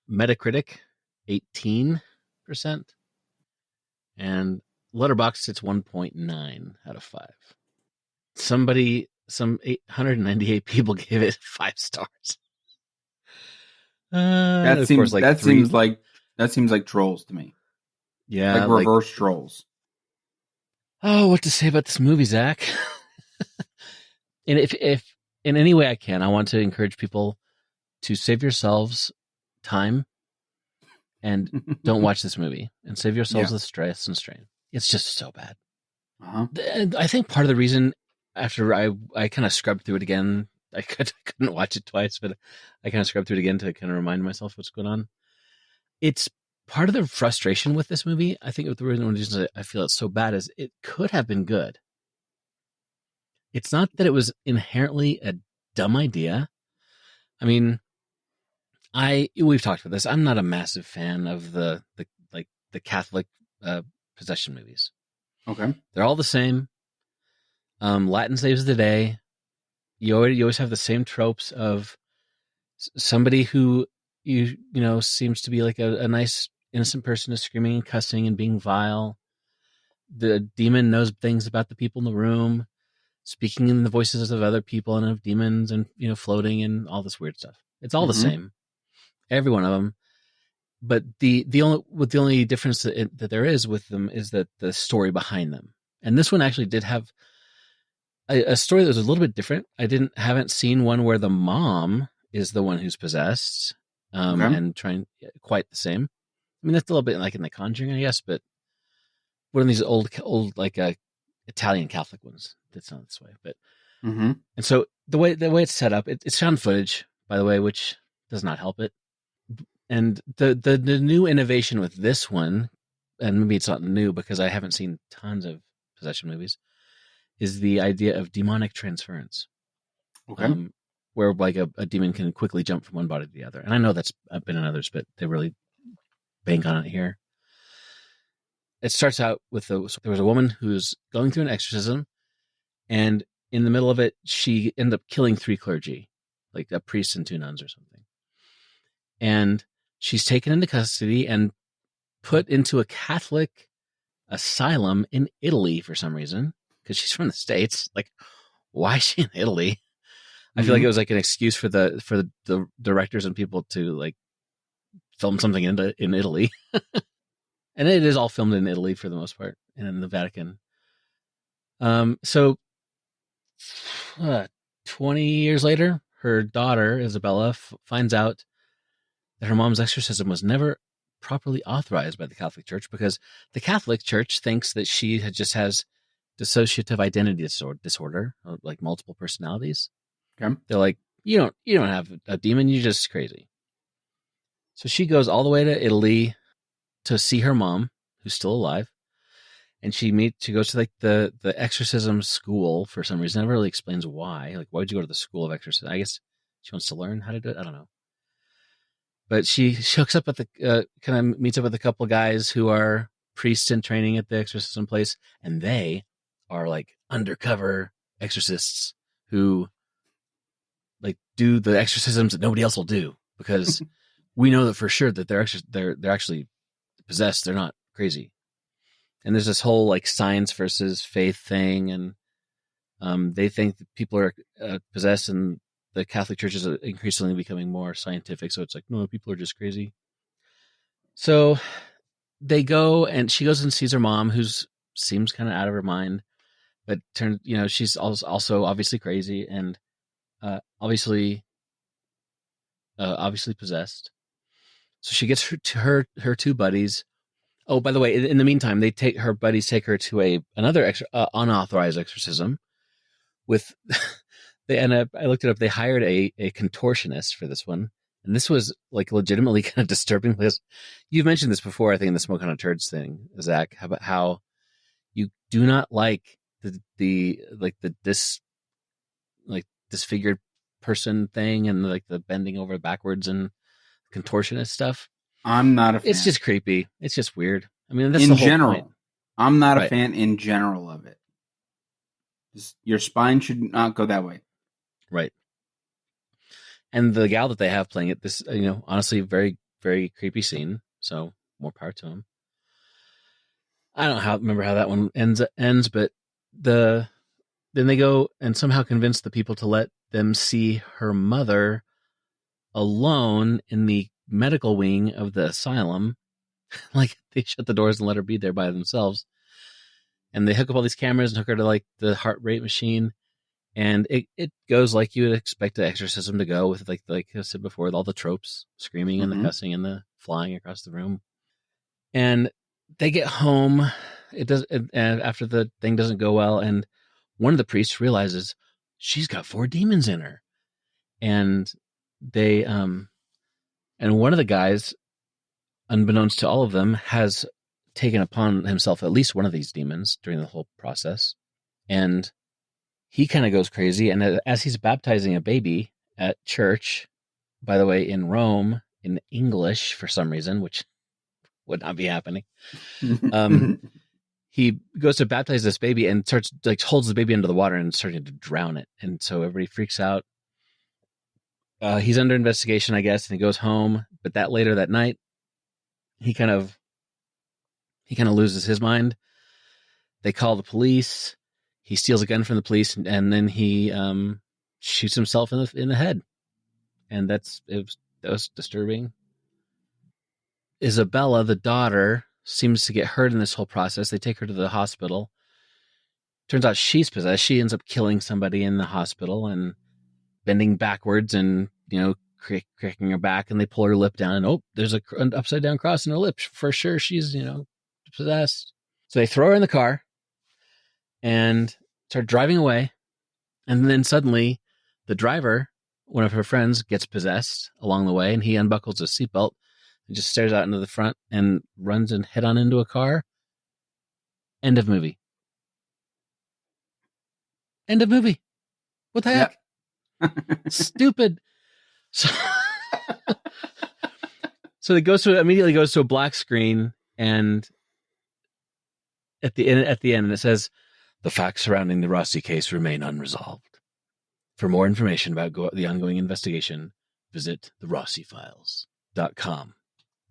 Metacritic, 18%. And Letterboxd, it's 1.9 out of 5. Some 898 people gave it 5 stars. That seems like trolls to me. Yeah, like reverse trolls. Oh, what to say about this movie, Zach? And if in any way I can, I want to encourage people to save yourselves time and don't watch this movie, and save yourselves the stress and strain. It's just so bad. I think part of the reason, after I kind of scrubbed through it again, I couldn't watch it twice, but I kind of scrubbed through it again to kind of remind myself what's going on. It's part of the frustration with this movie. I think the reason I feel it's so bad is it could have been good. It's not that it was inherently a dumb idea. I mean, we've talked about this. I'm not a massive fan of the Catholic possession movies. Okay, they're all the same. Latin saves the day. You always have the same tropes of somebody who seems to be like a nice innocent person is screaming and cussing and being vile. The demon knows things about the people in the room, speaking in the voices of other people and of demons, and floating and all this weird stuff. It's all the same, every one of them. But the only difference that there is with them is that the story behind them. And this one actually did have a story that was a little bit different. I haven't seen one where the mom is the one who's possessed, and trying quite the same. I mean, that's a little bit like in The Conjuring, I guess, but one of these old like Italian Catholic ones that's not this way. But Mm-hmm. And so the way it's set up, it's found footage, by the way, which does not help it. And the new innovation with this one, and maybe it's not new because I haven't seen tons of possession movies, is the idea of demonic transference. Okay. Where like a demon can quickly jump from one body to the other. And I know that's been in others, but they really bank on it here. It starts out with there was a woman who's going through an exorcism, and in the middle of it, she ended up killing 3 clergy, like a priest and 2 nuns or something. And she's taken into custody and put into a Catholic asylum in Italy for some reason, because she's from the States. Like, why is she in Italy? I feel like it was like an excuse for the directors and people to like film something in Italy. And it is all filmed in Italy for the most part, and in the Vatican. So 20 years later, her daughter, Isabella, finds out that her mom's exorcism was never properly authorized by the Catholic Church, because the Catholic Church thinks that she just has dissociative identity disorder, like multiple personalities. Okay. They're like, you don't have a demon, you're just crazy. So she goes all the way to Italy to see her mom, who's still alive, and she goes to like the exorcism school for some reason. It never really explains why. Like, why would you go to the school of exorcism? I guess she wants to learn how to do it. I don't know. But she hooks up at the kind of meets up with a couple guys who are priests in training at the exorcism place, and they are like undercover exorcists who like do the exorcisms that nobody else will do, because we know that for sure that they're actually possessed. They're not crazy. And there's this whole like science versus faith thing, and they think that people are possessed, and the Catholic Church is increasingly becoming more scientific. So it's like, no, people are just crazy. So they go, and she goes and sees her mom, who seems kind of out of her mind, but she's also obviously crazy and obviously possessed. So she gets her 2 buddies. Oh, by the way, in the meantime, her buddies take her to another unauthorized exorcism with. I looked it up. They hired a contortionist for this one, and this was like legitimately kind of disturbing because you've mentioned this before. I think in the Smoke on a Turds thing, Zach, about how you do not like the disfigured person thing and like the bending over backwards and contortionist stuff. I'm not a fan. It's just creepy. It's just weird. I mean, that's in the whole general point. I'm not a fan in general of it. Your spine should not go that way. Right. And the gal that they have playing it, this, honestly, very, very creepy scene. So more power to him. I don't remember how that one ends, but then they go and somehow convince the people to let them see her mother alone in the medical wing of the asylum. Like, they shut the doors and let her be there by themselves. And they hook up all these cameras and hook her to like the heart rate machine. And it goes like you would expect an exorcism to go, with like I said before, with all the tropes, screaming and the cussing and the flying across the room. And they get home. And after the thing doesn't go well, and one of the priests realizes she's got 4 demons in her. And they and one of the guys, unbeknownst to all of them, has taken upon himself at least one of these demons during the whole process. And he kind of goes crazy. And as he's baptizing a baby at church, by the way, in Rome, in English for some reason, which would not be happening, he goes to baptize this baby and starts like holds the baby under the water and starting to drown it. And so everybody freaks out. He's under investigation, I guess, and he goes home. But later that night, he kind of loses his mind. They call the police. He steals a gun from the police, and then he shoots himself in the head. And that was disturbing. Isabella, the daughter, seems to get hurt in this whole process. They take her to the hospital. Turns out she's possessed. She ends up killing somebody in the hospital and bending backwards and, cracking her back, and they pull her lip down, and there's an upside down cross in her lip. For sure she's, possessed. So they throw her in the car and start driving away. And then suddenly the driver, one of her friends, gets possessed along the way, and he unbuckles his seatbelt and just stares out into the front and runs and head on into a car. End of movie. End of movie. What the heck? Yep. Stupid. So, so it immediately goes to a black screen, and at the end, it says, "The facts surrounding the Rossi case remain unresolved. For more information about the ongoing investigation, visit therossifiles.com."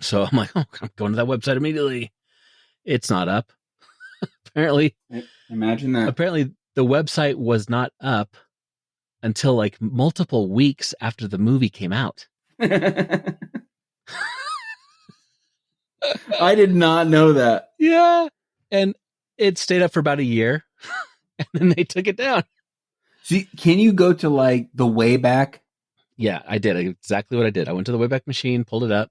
So I'm like, I'm going to that website immediately. It's not up. Apparently. Imagine that. Apparently the website was not up until like multiple weeks after the movie came out. I did not know that. Yeah. And it stayed up for about a year, and then they took it down. See, can you go to like the Wayback? Yeah, I did exactly what I did. I went to the Wayback Machine, pulled it up,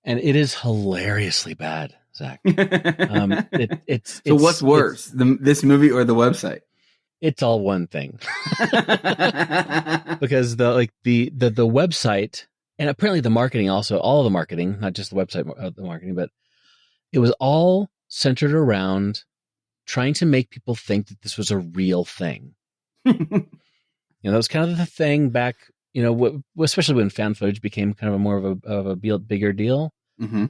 and it is hilariously bad, Zach. It's so what's worse, this movie or the website? It's all one thing. Because the website, and apparently the marketing also, all of the marketing, not just the website, the marketing, but it was all centered around trying to make people think that this was a real thing. That was kind of the thing back, especially when found footage became kind of more of a bigger deal. Mm-hmm.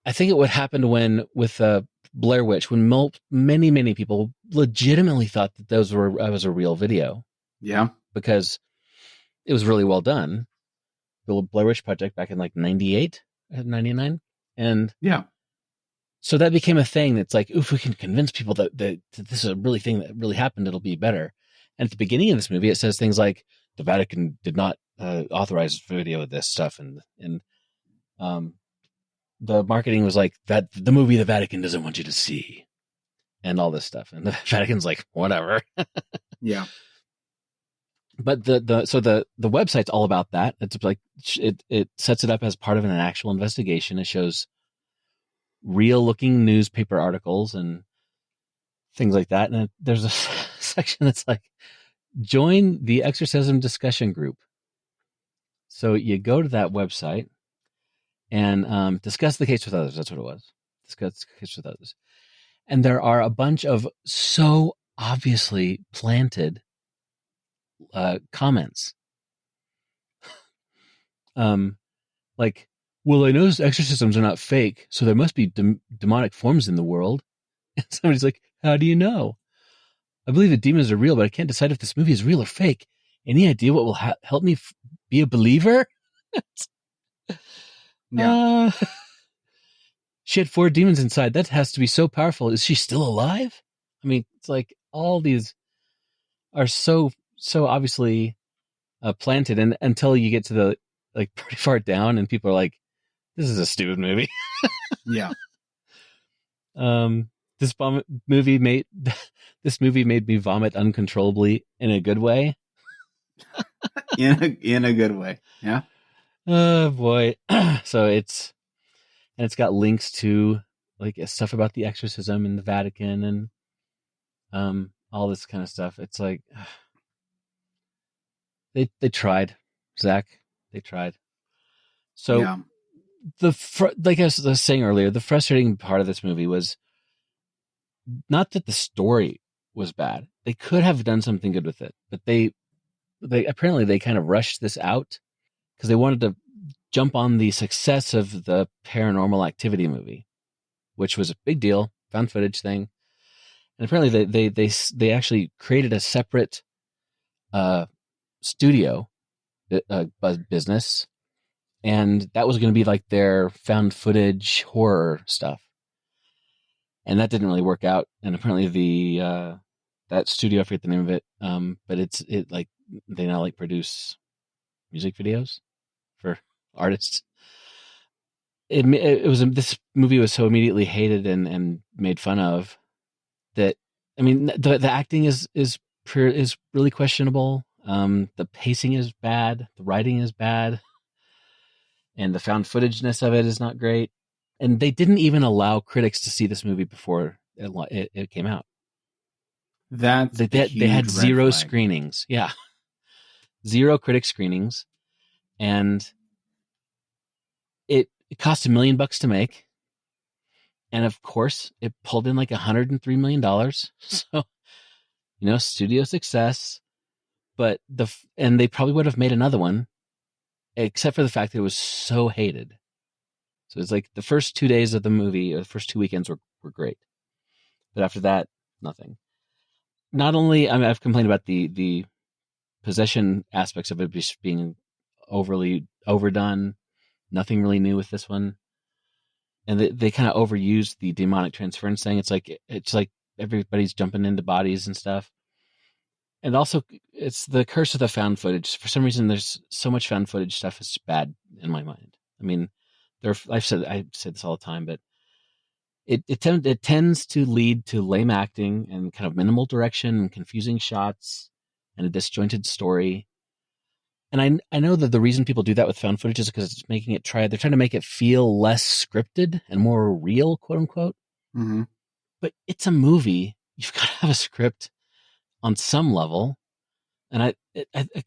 I think it would happen with Blair Witch, when many people legitimately thought that that was a real video. Yeah, because it was really well done. The Blair Witch Project back in like 98, 99, and yeah. So that became a thing that's like, if we can convince people that this is a really thing that really happened, it'll be better. And at the beginning of this movie, it says things like the Vatican did not authorize video of this stuff, and the marketing was like that the movie the Vatican doesn't want you to see, and all this stuff, and the Vatican's like, whatever. Yeah. But the website's all about that. It's like it sets it up as part of an actual investigation. It shows real looking newspaper articles and things like that. And there's a section that's like, join the exorcism discussion group. So you go to that website and discuss the case with others. That's what it was. Discuss the case with others. And there are a bunch of so obviously planted comments. Like, well, I know exorcisms are not fake, so there must be demonic forms in the world. And somebody's like, how do you know? I believe that demons are real, but I can't decide if this movie is real or fake. Any idea what will help me be a believer? Yeah. She had 4 demons inside. That has to be so powerful. Is she still alive? I mean, it's like all these are so obviously planted, and until you get to the like pretty far down, and people are like, "This is a stupid movie." Yeah. This movie made me vomit uncontrollably in a good way. in a good way. Yeah. Oh boy. So it's got links to like stuff about the exorcism in the Vatican and all this kind of stuff. It's like they tried, Zach. They tried. So yeah. like I was saying earlier, the frustrating part of this movie was not that the story was bad. They could have done something good with it, but they apparently they kind of rushed this out because they wanted to jump on the success of the Paranormal Activity movie, which was a big deal, found footage thing. And apparently they actually created a separate studio business, and that was going to be like their found footage horror stuff. And that didn't really work out. And apparently the that studio, I forget the name of it, but it like they now like produce music videos for artists. It was this movie was so immediately hated and made fun of that. I mean, the acting is really questionable. The pacing is bad. The writing is bad, and the found footageness of it is not great. And they didn't even allow critics to see this movie before it came out. That's they had zero screenings. Yeah. Zero critic screenings. And it cost $1 million to make. And of course, it pulled in like $103 million. So, studio success. But and they probably would have made another one, except for the fact that it was so hated. So it's like the first 2 days of the movie, or the first 2 weekends were great. But after that, nothing. Not only, I mean, I've complained about the possession aspects of it just being overly overdone. Nothing really new with this one. And they kind of overused the demonic transference thing. It's like everybody's jumping into bodies and stuff. And also, it's the curse of the found footage. For some reason, there's so much found footage stuff is bad in my mind. I mean, I said this all the time, but it tends to lead to lame acting and kind of minimal direction and confusing shots and a disjointed story. And I know that the reason people do that with found footage is because it's they're trying to make it feel less scripted and more real, quote unquote. Mm-hmm. But it's a movie. You've got to have a script on some level. And I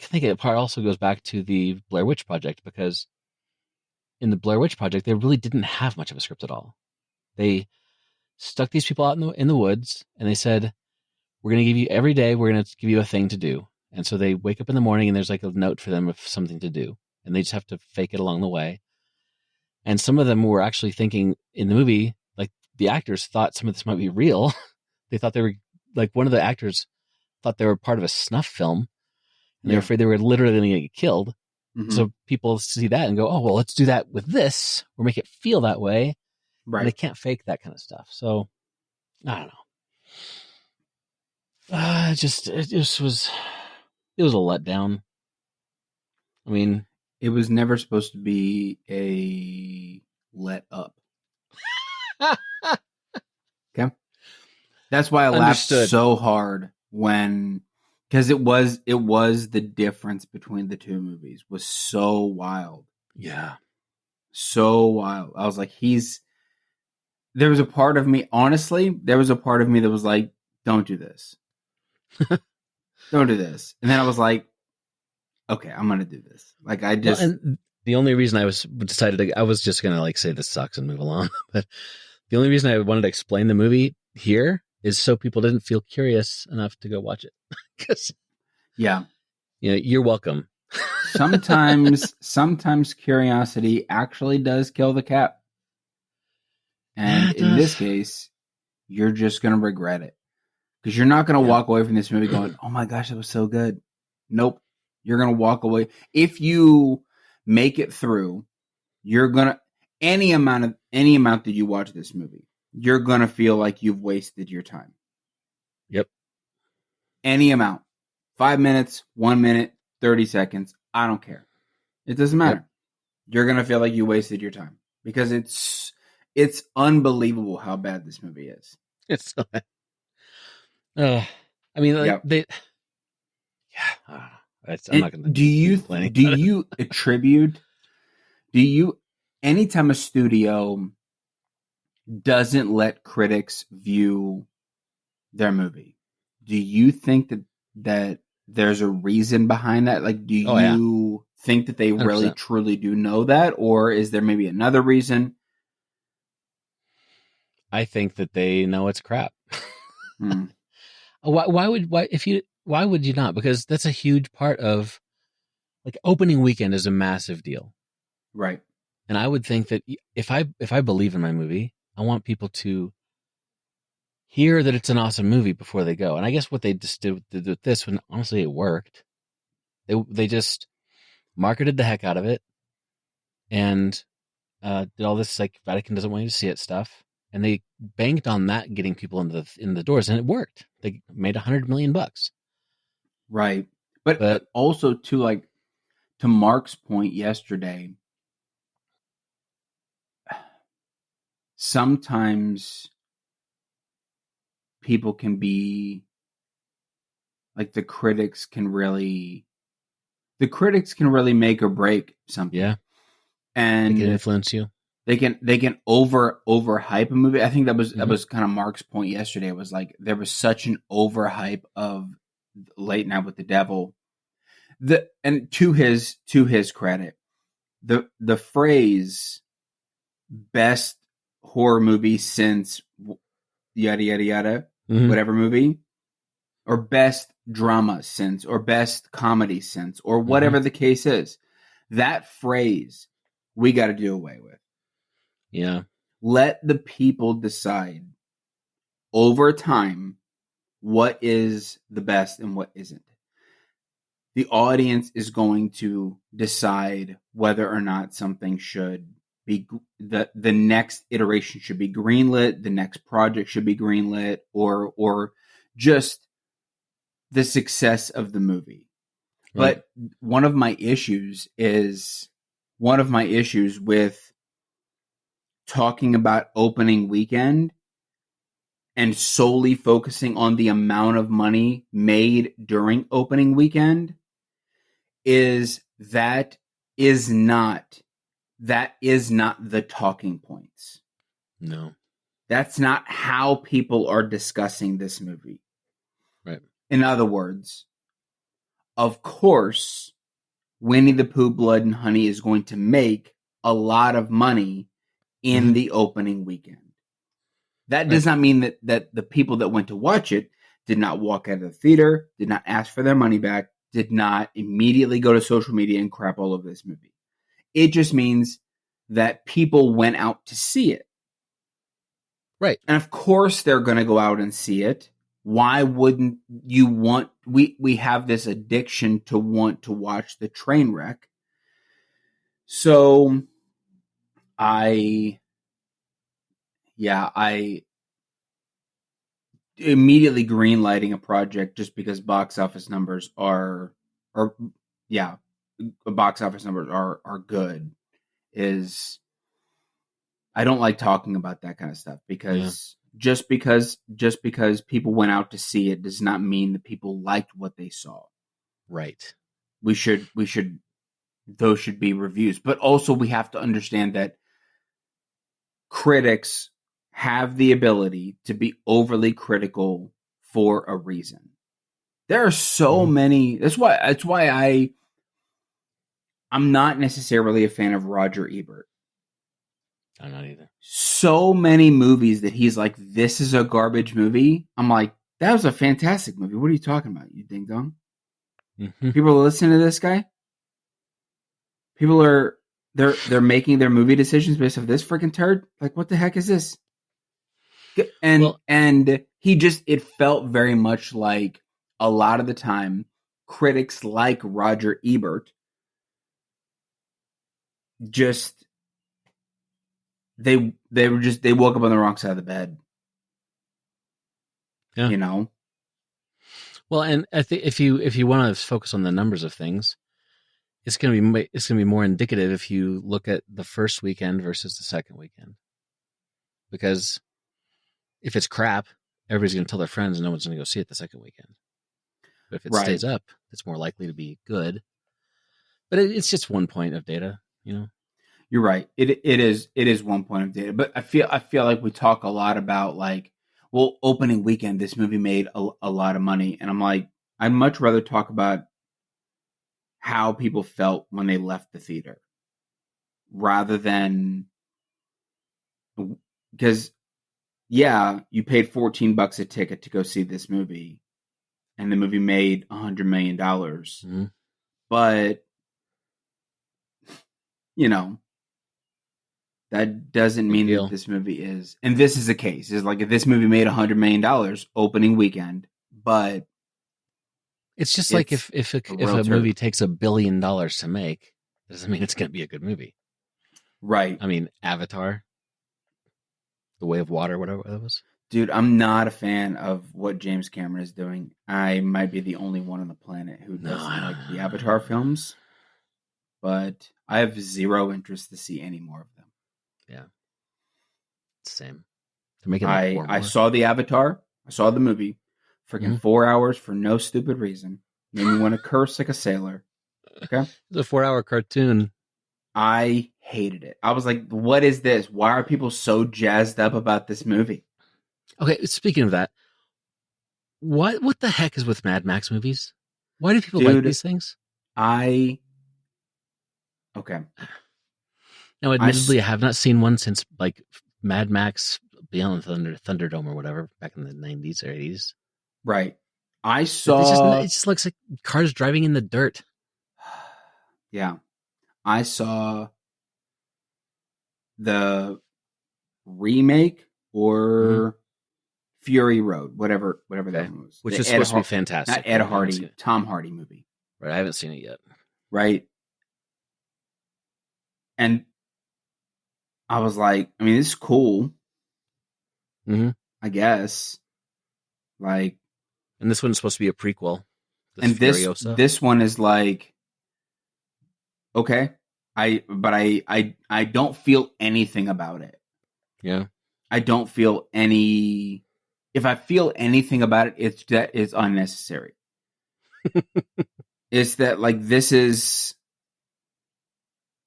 think it part also goes back to the Blair Witch Project, because in the Blair Witch Project, they really didn't have much of a script at all. They stuck these people out in the woods, and they said, we're going to give you every day, we're going to give you a thing to do. And so they wake up in the morning and there's like a note for them of something to do. And they just have to fake it along the way. And some of them were actually thinking in the movie, like the actors thought some of this might be real. They thought they were, like one of the actors thought they were part of a snuff film. And they were afraid they were literally going to get killed. Mm-hmm. So people see that and go, oh, well, let's do that with this or make it feel that way. Right. And they can't fake that kind of stuff. So I don't know. It was a letdown. I mean, it was never supposed to be a let up. Okay. That's why I laughed so hard because it was the difference between the two movies was so wild. Yeah. So wild. I was like, there was a part of me that was like, don't do this. Don't do this. And then I was like, okay, I'm going to do this. Like and the only reason I was just going to like say this sucks and move along. But the only reason I wanted to explain the movie here is so people didn't feel curious enough to go watch it. Because you're welcome. Sometimes curiosity actually does kill the cat. And in this case, you're just going to regret it. Because you're not going to walk away from this movie going, oh my gosh, that was so good. Nope. You're going to walk away. If you make it through, you're going to, any amount that you watch this movie, you're going to feel like you've wasted your time. Yep. Any amount. 5 minutes, 1 minute, 30 seconds. I don't care. It doesn't matter. Yep. You're going to feel like you wasted your time because it's unbelievable how bad this movie is. It's so bad. I mean, like, they. Yeah, I'm not going to. Do you attribute? Anytime a studio doesn't let critics view their movie, do you think that there's a reason behind that? Like, do you think that they 100%. Really truly do know that, or is there maybe another reason? I think that they know it's crap. Why would you not? Because that's a huge part of, like, opening weekend is a massive deal. Right. And I would think that if I believe in my movie, I want people to hear that it's an awesome movie before they go. And I guess what they just did with this one, honestly, it worked. They just marketed the heck out of it and did all this, like, Vatican doesn't want you to see it stuff. And they banked on that getting people in the doors, and it worked. They made $100 million. Right. But also too, like, to Mark's point yesterday, sometimes people can be like, the critics can really make or break something. Yeah. And they can influence you. they can overhype a movie. I think that was kind of Mark's point yesterday. It was like there was such an overhype of Late Night with the Devil. And to his credit, the phrase best horror movie since yada yada yada, whatever movie, or best drama since, or best comedy since, or whatever the case is, that phrase we got to do away with. Yeah. Let the people decide over time what is the best and what isn't. The audience is going to decide whether or not something should be the next iteration should be greenlit, the next project should be greenlit, or just the success of the movie. Right. But one of my issues with talking about opening weekend and solely focusing on the amount of money made during opening weekend is not the talking points. No. That's not how people are discussing this movie. Right. In other words, of course, Winnie the Pooh, Blood and Honey is going to make a lot of money in the opening weekend. That does not mean that the people that went to watch it did not walk out of the theater, did not ask for their money back, did not immediately go to social media and crap all over this movie. It just means that people went out to see it. Right. And of course they're going to go out and see it. Why wouldn't you want... We have this addiction to want to watch the train wreck. So I immediately greenlighting a project just because box office numbers are good is... I don't like talking about that kind of stuff because just because people went out to see it does not mean that people liked what they saw. Right. Those should be reviews, but also we have to understand that critics have the ability to be overly critical for a reason. There are so many. That's why I'm not necessarily a fan of Roger Ebert. I'm not either. So many movies that he's like, this is a garbage movie. I'm like, that was a fantastic movie. What are you talking about, you ding dong? People are listening to this guy. People are they're making their movie decisions based off this freaking turd. Like, what the heck is this? And he just, it felt very much like a lot of the time critics like Roger Ebert just they woke up on the wrong side of the bed. Yeah. You know? Well, and I think if you want to focus on the numbers of things, it's going to be more indicative if you look at the first weekend versus the second weekend. Because if it's crap, everybody's going to tell their friends and no one's going to go see it the second weekend. But if it stays up, it's more likely to be good. But it's just one point of data, you know? You're right. It is one point of data. But I feel like we talk a lot about like, well, opening weekend, this movie made a lot of money. And I'm like, I'd much rather talk about how people felt when they left the theater rather than, because you paid $14 a ticket to go see this movie and the movie made $100 million. But, you know, that doesn't mean that this movie is, and this is the case, is like if this movie made $100 million opening weekend, but it's just like if a movie takes $1 billion to make, it doesn't mean it's going to be a good movie. Right. I mean, Avatar, The Way of Water, whatever that was. Dude, I'm not a fan of what James Cameron is doing. I might be the only one on the planet who doesn't like the Avatar films, but I have zero interest to see any more of them. Yeah. Same. They're making I saw the Avatar. I saw the movie. Freaking 4 hours for no stupid reason. Made me want to curse like a sailor. Okay? It's a 4-hour cartoon. I hated it. I was like, what is this? Why are people so jazzed up about this movie? Okay, speaking of that, what the heck is with Mad Max movies? Why do people like these things? Okay. Now, admittedly, I have not seen one since like Mad Max Beyond Thunderdome or whatever back in the 90s or 80s. Right. I saw. It just looks like cars driving in the dirt. Yeah. I saw the remake or Fury Road, whatever that one was. Which is supposed to be fantastic. Not Ed Hardy, Tom Hardy movie. Right, I haven't seen it yet. Right. And I was like, I mean, this is cool. Mm-hmm. I guess. Like, and this one's supposed to be a prequel. This one is like, okay, I don't feel anything about it. Yeah, I don't feel any. If I feel anything about it, it's unnecessary. It's that like this is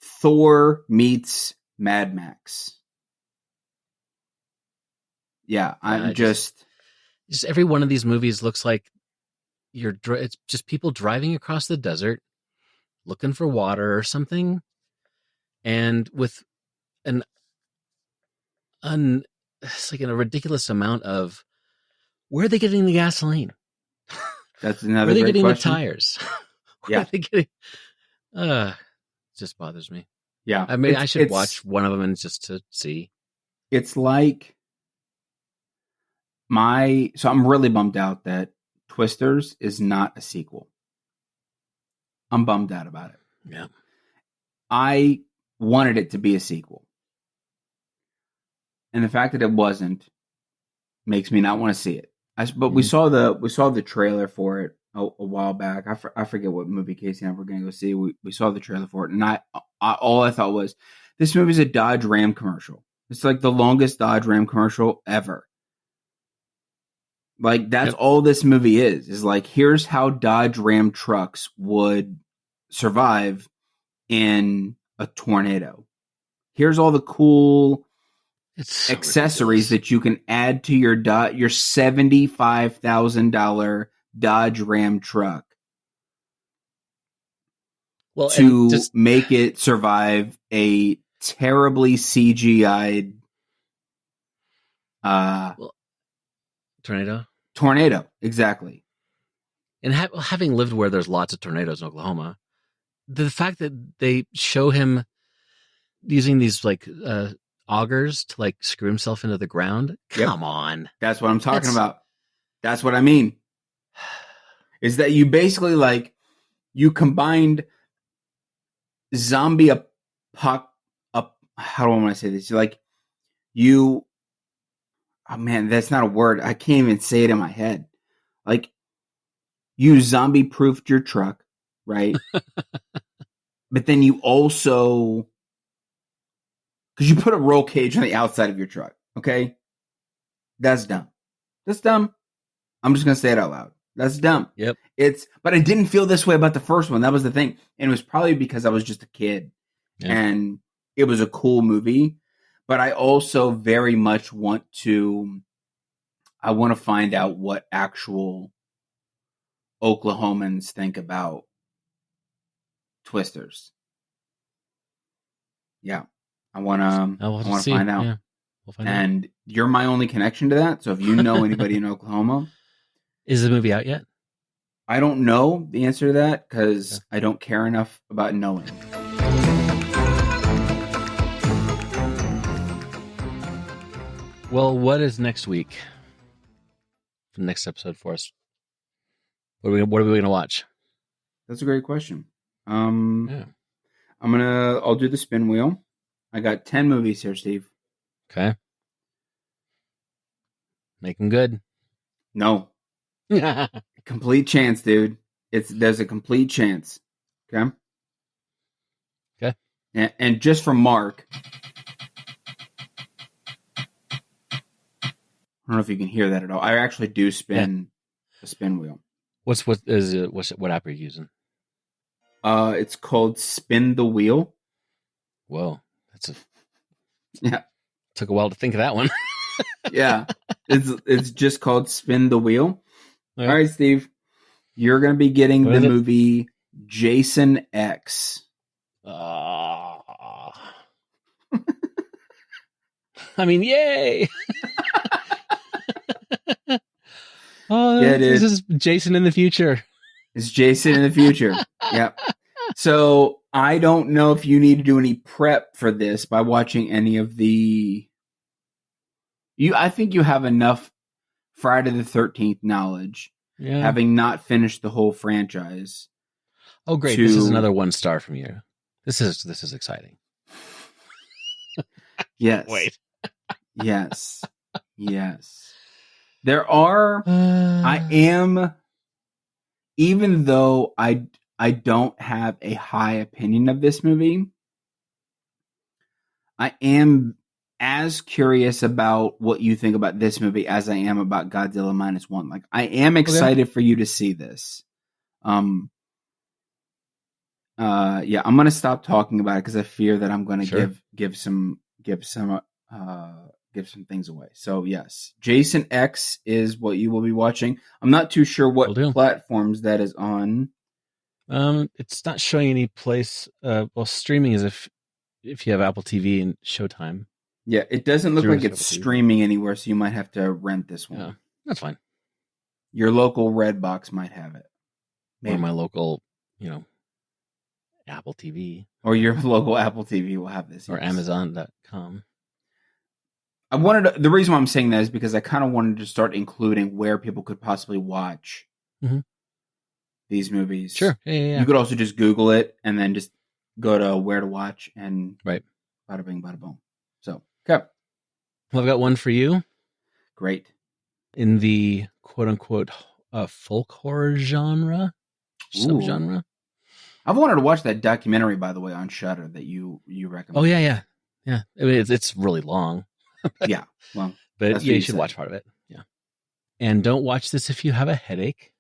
Thor meets Mad Max. Yeah, I'm just every one of these movies looks like it's just people driving across the desert looking for water or something, and with it's like a ridiculous amount of where are they getting the gasoline? That's another. Where are they getting question. The tires? Yeah, are they getting? It just bothers me. Yeah, I mean, I should watch one of them and just to see. It's like so I'm really bummed out that Twisters is not a sequel. I'm bummed out about it. Yeah. I wanted it to be a sequel. And the fact that it wasn't makes me not want to see it. But we saw the trailer for it a while back. I forget what movie Casey and I were going to go see. We saw the trailer for it, and all I thought was, this movie's a Dodge Ram commercial. It's like the longest Dodge Ram commercial ever. Like, that's all this movie is like, here's how Dodge Ram trucks would survive in a tornado. Here's all the cool accessories that you can add to your $75,000 Dodge Ram truck to make it survive a terribly CGI'd tornado. Exactly. And having lived where there's lots of tornadoes in Oklahoma, the fact that they show him using these like augers to like screw himself into the ground. Come on. That's what I'm talking about. That's what I mean. Is that you basically like you combined zombie how do I want to say this? Like oh man, that's not a word. I can't even say it in my head. Like you zombie proofed your truck, right? But then you also, because you put a roll cage on the outside of your truck, okay? That's dumb. I'm just going to say it out loud. That's dumb. Yep. But I didn't feel this way about the first one. That was the thing. And it was probably because I was just a kid. Yeah. And it was a cool movie. But I also very much want to find out what actual Oklahomans think about Twisters. Yeah. I want to find out. Yeah. We'll find out. You're my only connection to that. So if you know anybody in Oklahoma. Is the movie out yet? I don't know the answer to that because I don't care enough about knowing. Well, what is next week? The next episode for us. What are we going to watch? That's a great question. I'll do the spin wheel. I got 10 movies here, Steve. Okay. Make them good. No. Complete chance, dude. There's a complete chance. Okay. Okay. And just for Mark, I don't know if you can hear that at all. I actually do spin a spin wheel. What app are you using? It's called Spin the Wheel. Whoa. Yeah. Took a while to think of that one. Yeah. It's just called Spin the Wheel. Okay. All right, Steve. You're going to be getting What the is it? movie Jason X. I mean, yay! Yeah, this is Jason in the future. It's Jason in the future. Yeah. So I don't know if you need to do any prep for this by watching any of the. I think you have enough Friday the 13th knowledge, having not finished the whole franchise. Oh, great! This is another 1 star from you. This is exciting. Yes. Wait. Yes. Yes. There are. I am. Even though I don't have a high opinion of this movie, I am as curious about what you think about this movie as I am about Godzilla -1. Like, I am excited for you to see this. Yeah, I'm gonna stop talking about it because I fear that I'm gonna give some things away. So yes, Jason X is what you will be watching. I'm not too sure what platforms that is on. It's not showing any place. Well, streaming is if you have Apple TV and Showtime. Yeah, it doesn't look like it's streaming anywhere, so you might have to rent this one. Yeah, that's fine. Your local Redbox might have it. Maybe. Or my local, Apple TV. Or your local Apple TV will have this. Or yes. Amazon.com. The reason why I'm saying that is because I kind of wanted to start including where people could possibly watch these movies. Sure. Yeah. You could also just Google it and then just go to where to watch and right. Bada bing, bada boom. So, okay. Well, I've got one for you. Great. In the quote unquote folk horror genre, subgenre. I've wanted to watch that documentary, by the way, on Shudder that you recommend. Oh yeah. I mean, it's really long. Yeah, well, but yeah, you should watch part of it. Yeah, and don't watch this if you have a headache.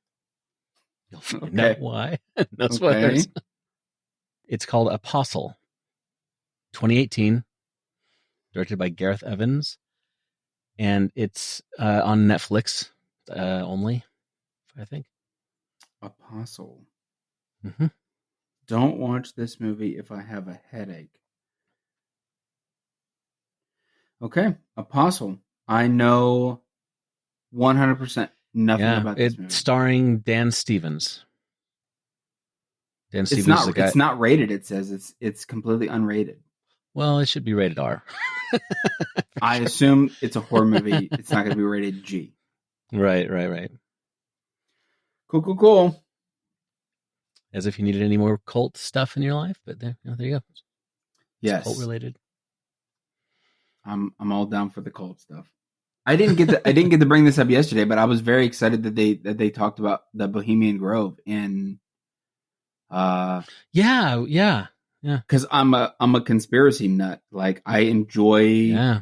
You'll find out why. No spoilers. It's called Apostle, 2018, directed by Gareth Evans, and it's on Netflix only, I think. Apostle. Mm-hmm. Don't watch this movie if I have a headache. Okay, Apostle. I know 100% nothing about this movie. It's starring Dan Stevens. Dan Stevens is a guy. It's not rated, it says. It's completely unrated. Well, it should be rated R. I assume it's a horror movie. It's not going to be rated G. Right. Cool. As if you needed any more cult stuff in your life, but there you go. Yes. Cult related. I'm all down for the cult stuff. I didn't get to bring this up yesterday, but I was very excited that they talked about the Bohemian Grove in. Yeah. Because I'm a conspiracy nut. Like, I enjoy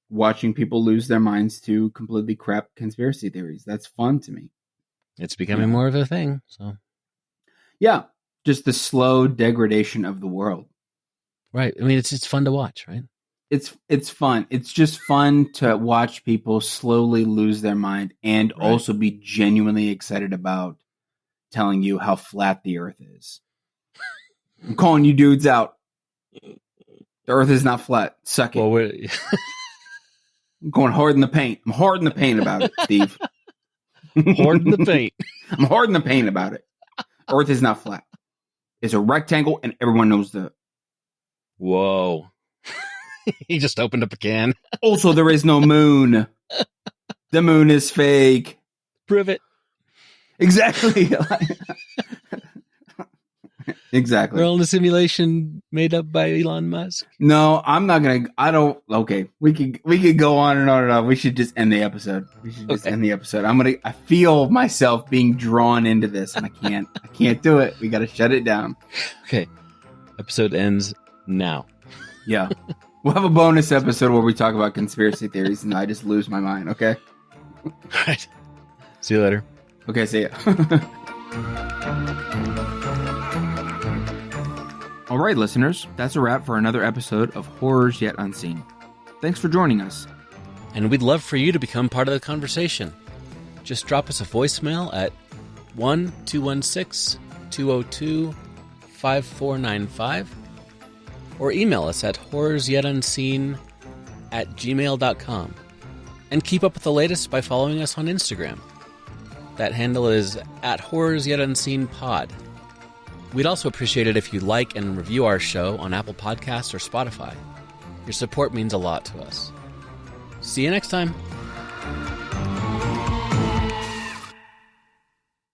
watching people lose their minds to completely crap conspiracy theories. That's fun to me. It's becoming more of a thing. So yeah, just the slow degradation of the world. Right. I mean, it's fun to watch, right? It's fun. It's just fun to watch people slowly lose their mind and also be genuinely excited about telling you how flat the earth is. I'm calling you dudes out. The earth is not flat. Suck it. Well, I'm going hard in the paint. I'm hard in the paint about it, Steve. Hard in the paint. I'm hard in the paint about it. Earth is not flat. It's a rectangle, and everyone knows that. Whoa. He just opened up a can. Also, there is no moon. The moon is fake. Prove it. Exactly. Exactly. We're all in a simulation made up by Elon Musk. No, I'm not gonna. I don't. Okay, we could go on and on and on. We should just end the episode. I feel myself being drawn into this, and I can't do it. We got to shut it down. Okay, episode ends now. Yeah, we'll have a bonus episode where we talk about conspiracy theories, and I just lose my mind. Okay. All right. See you later. Okay. See ya. All right, listeners, that's a wrap for another episode of Horrors Yet Unseen. Thanks for joining us. And we'd love for you to become part of the conversation. Just drop us a voicemail at 1-216-202-5495 or email us at horrorsyetonunseen@gmail.com. And keep up with the latest by following us on Instagram. That handle is at horrorsyetonunseenpod. We'd also appreciate it if you like and review our show on Apple Podcasts or Spotify. Your support means a lot to us. See you next time.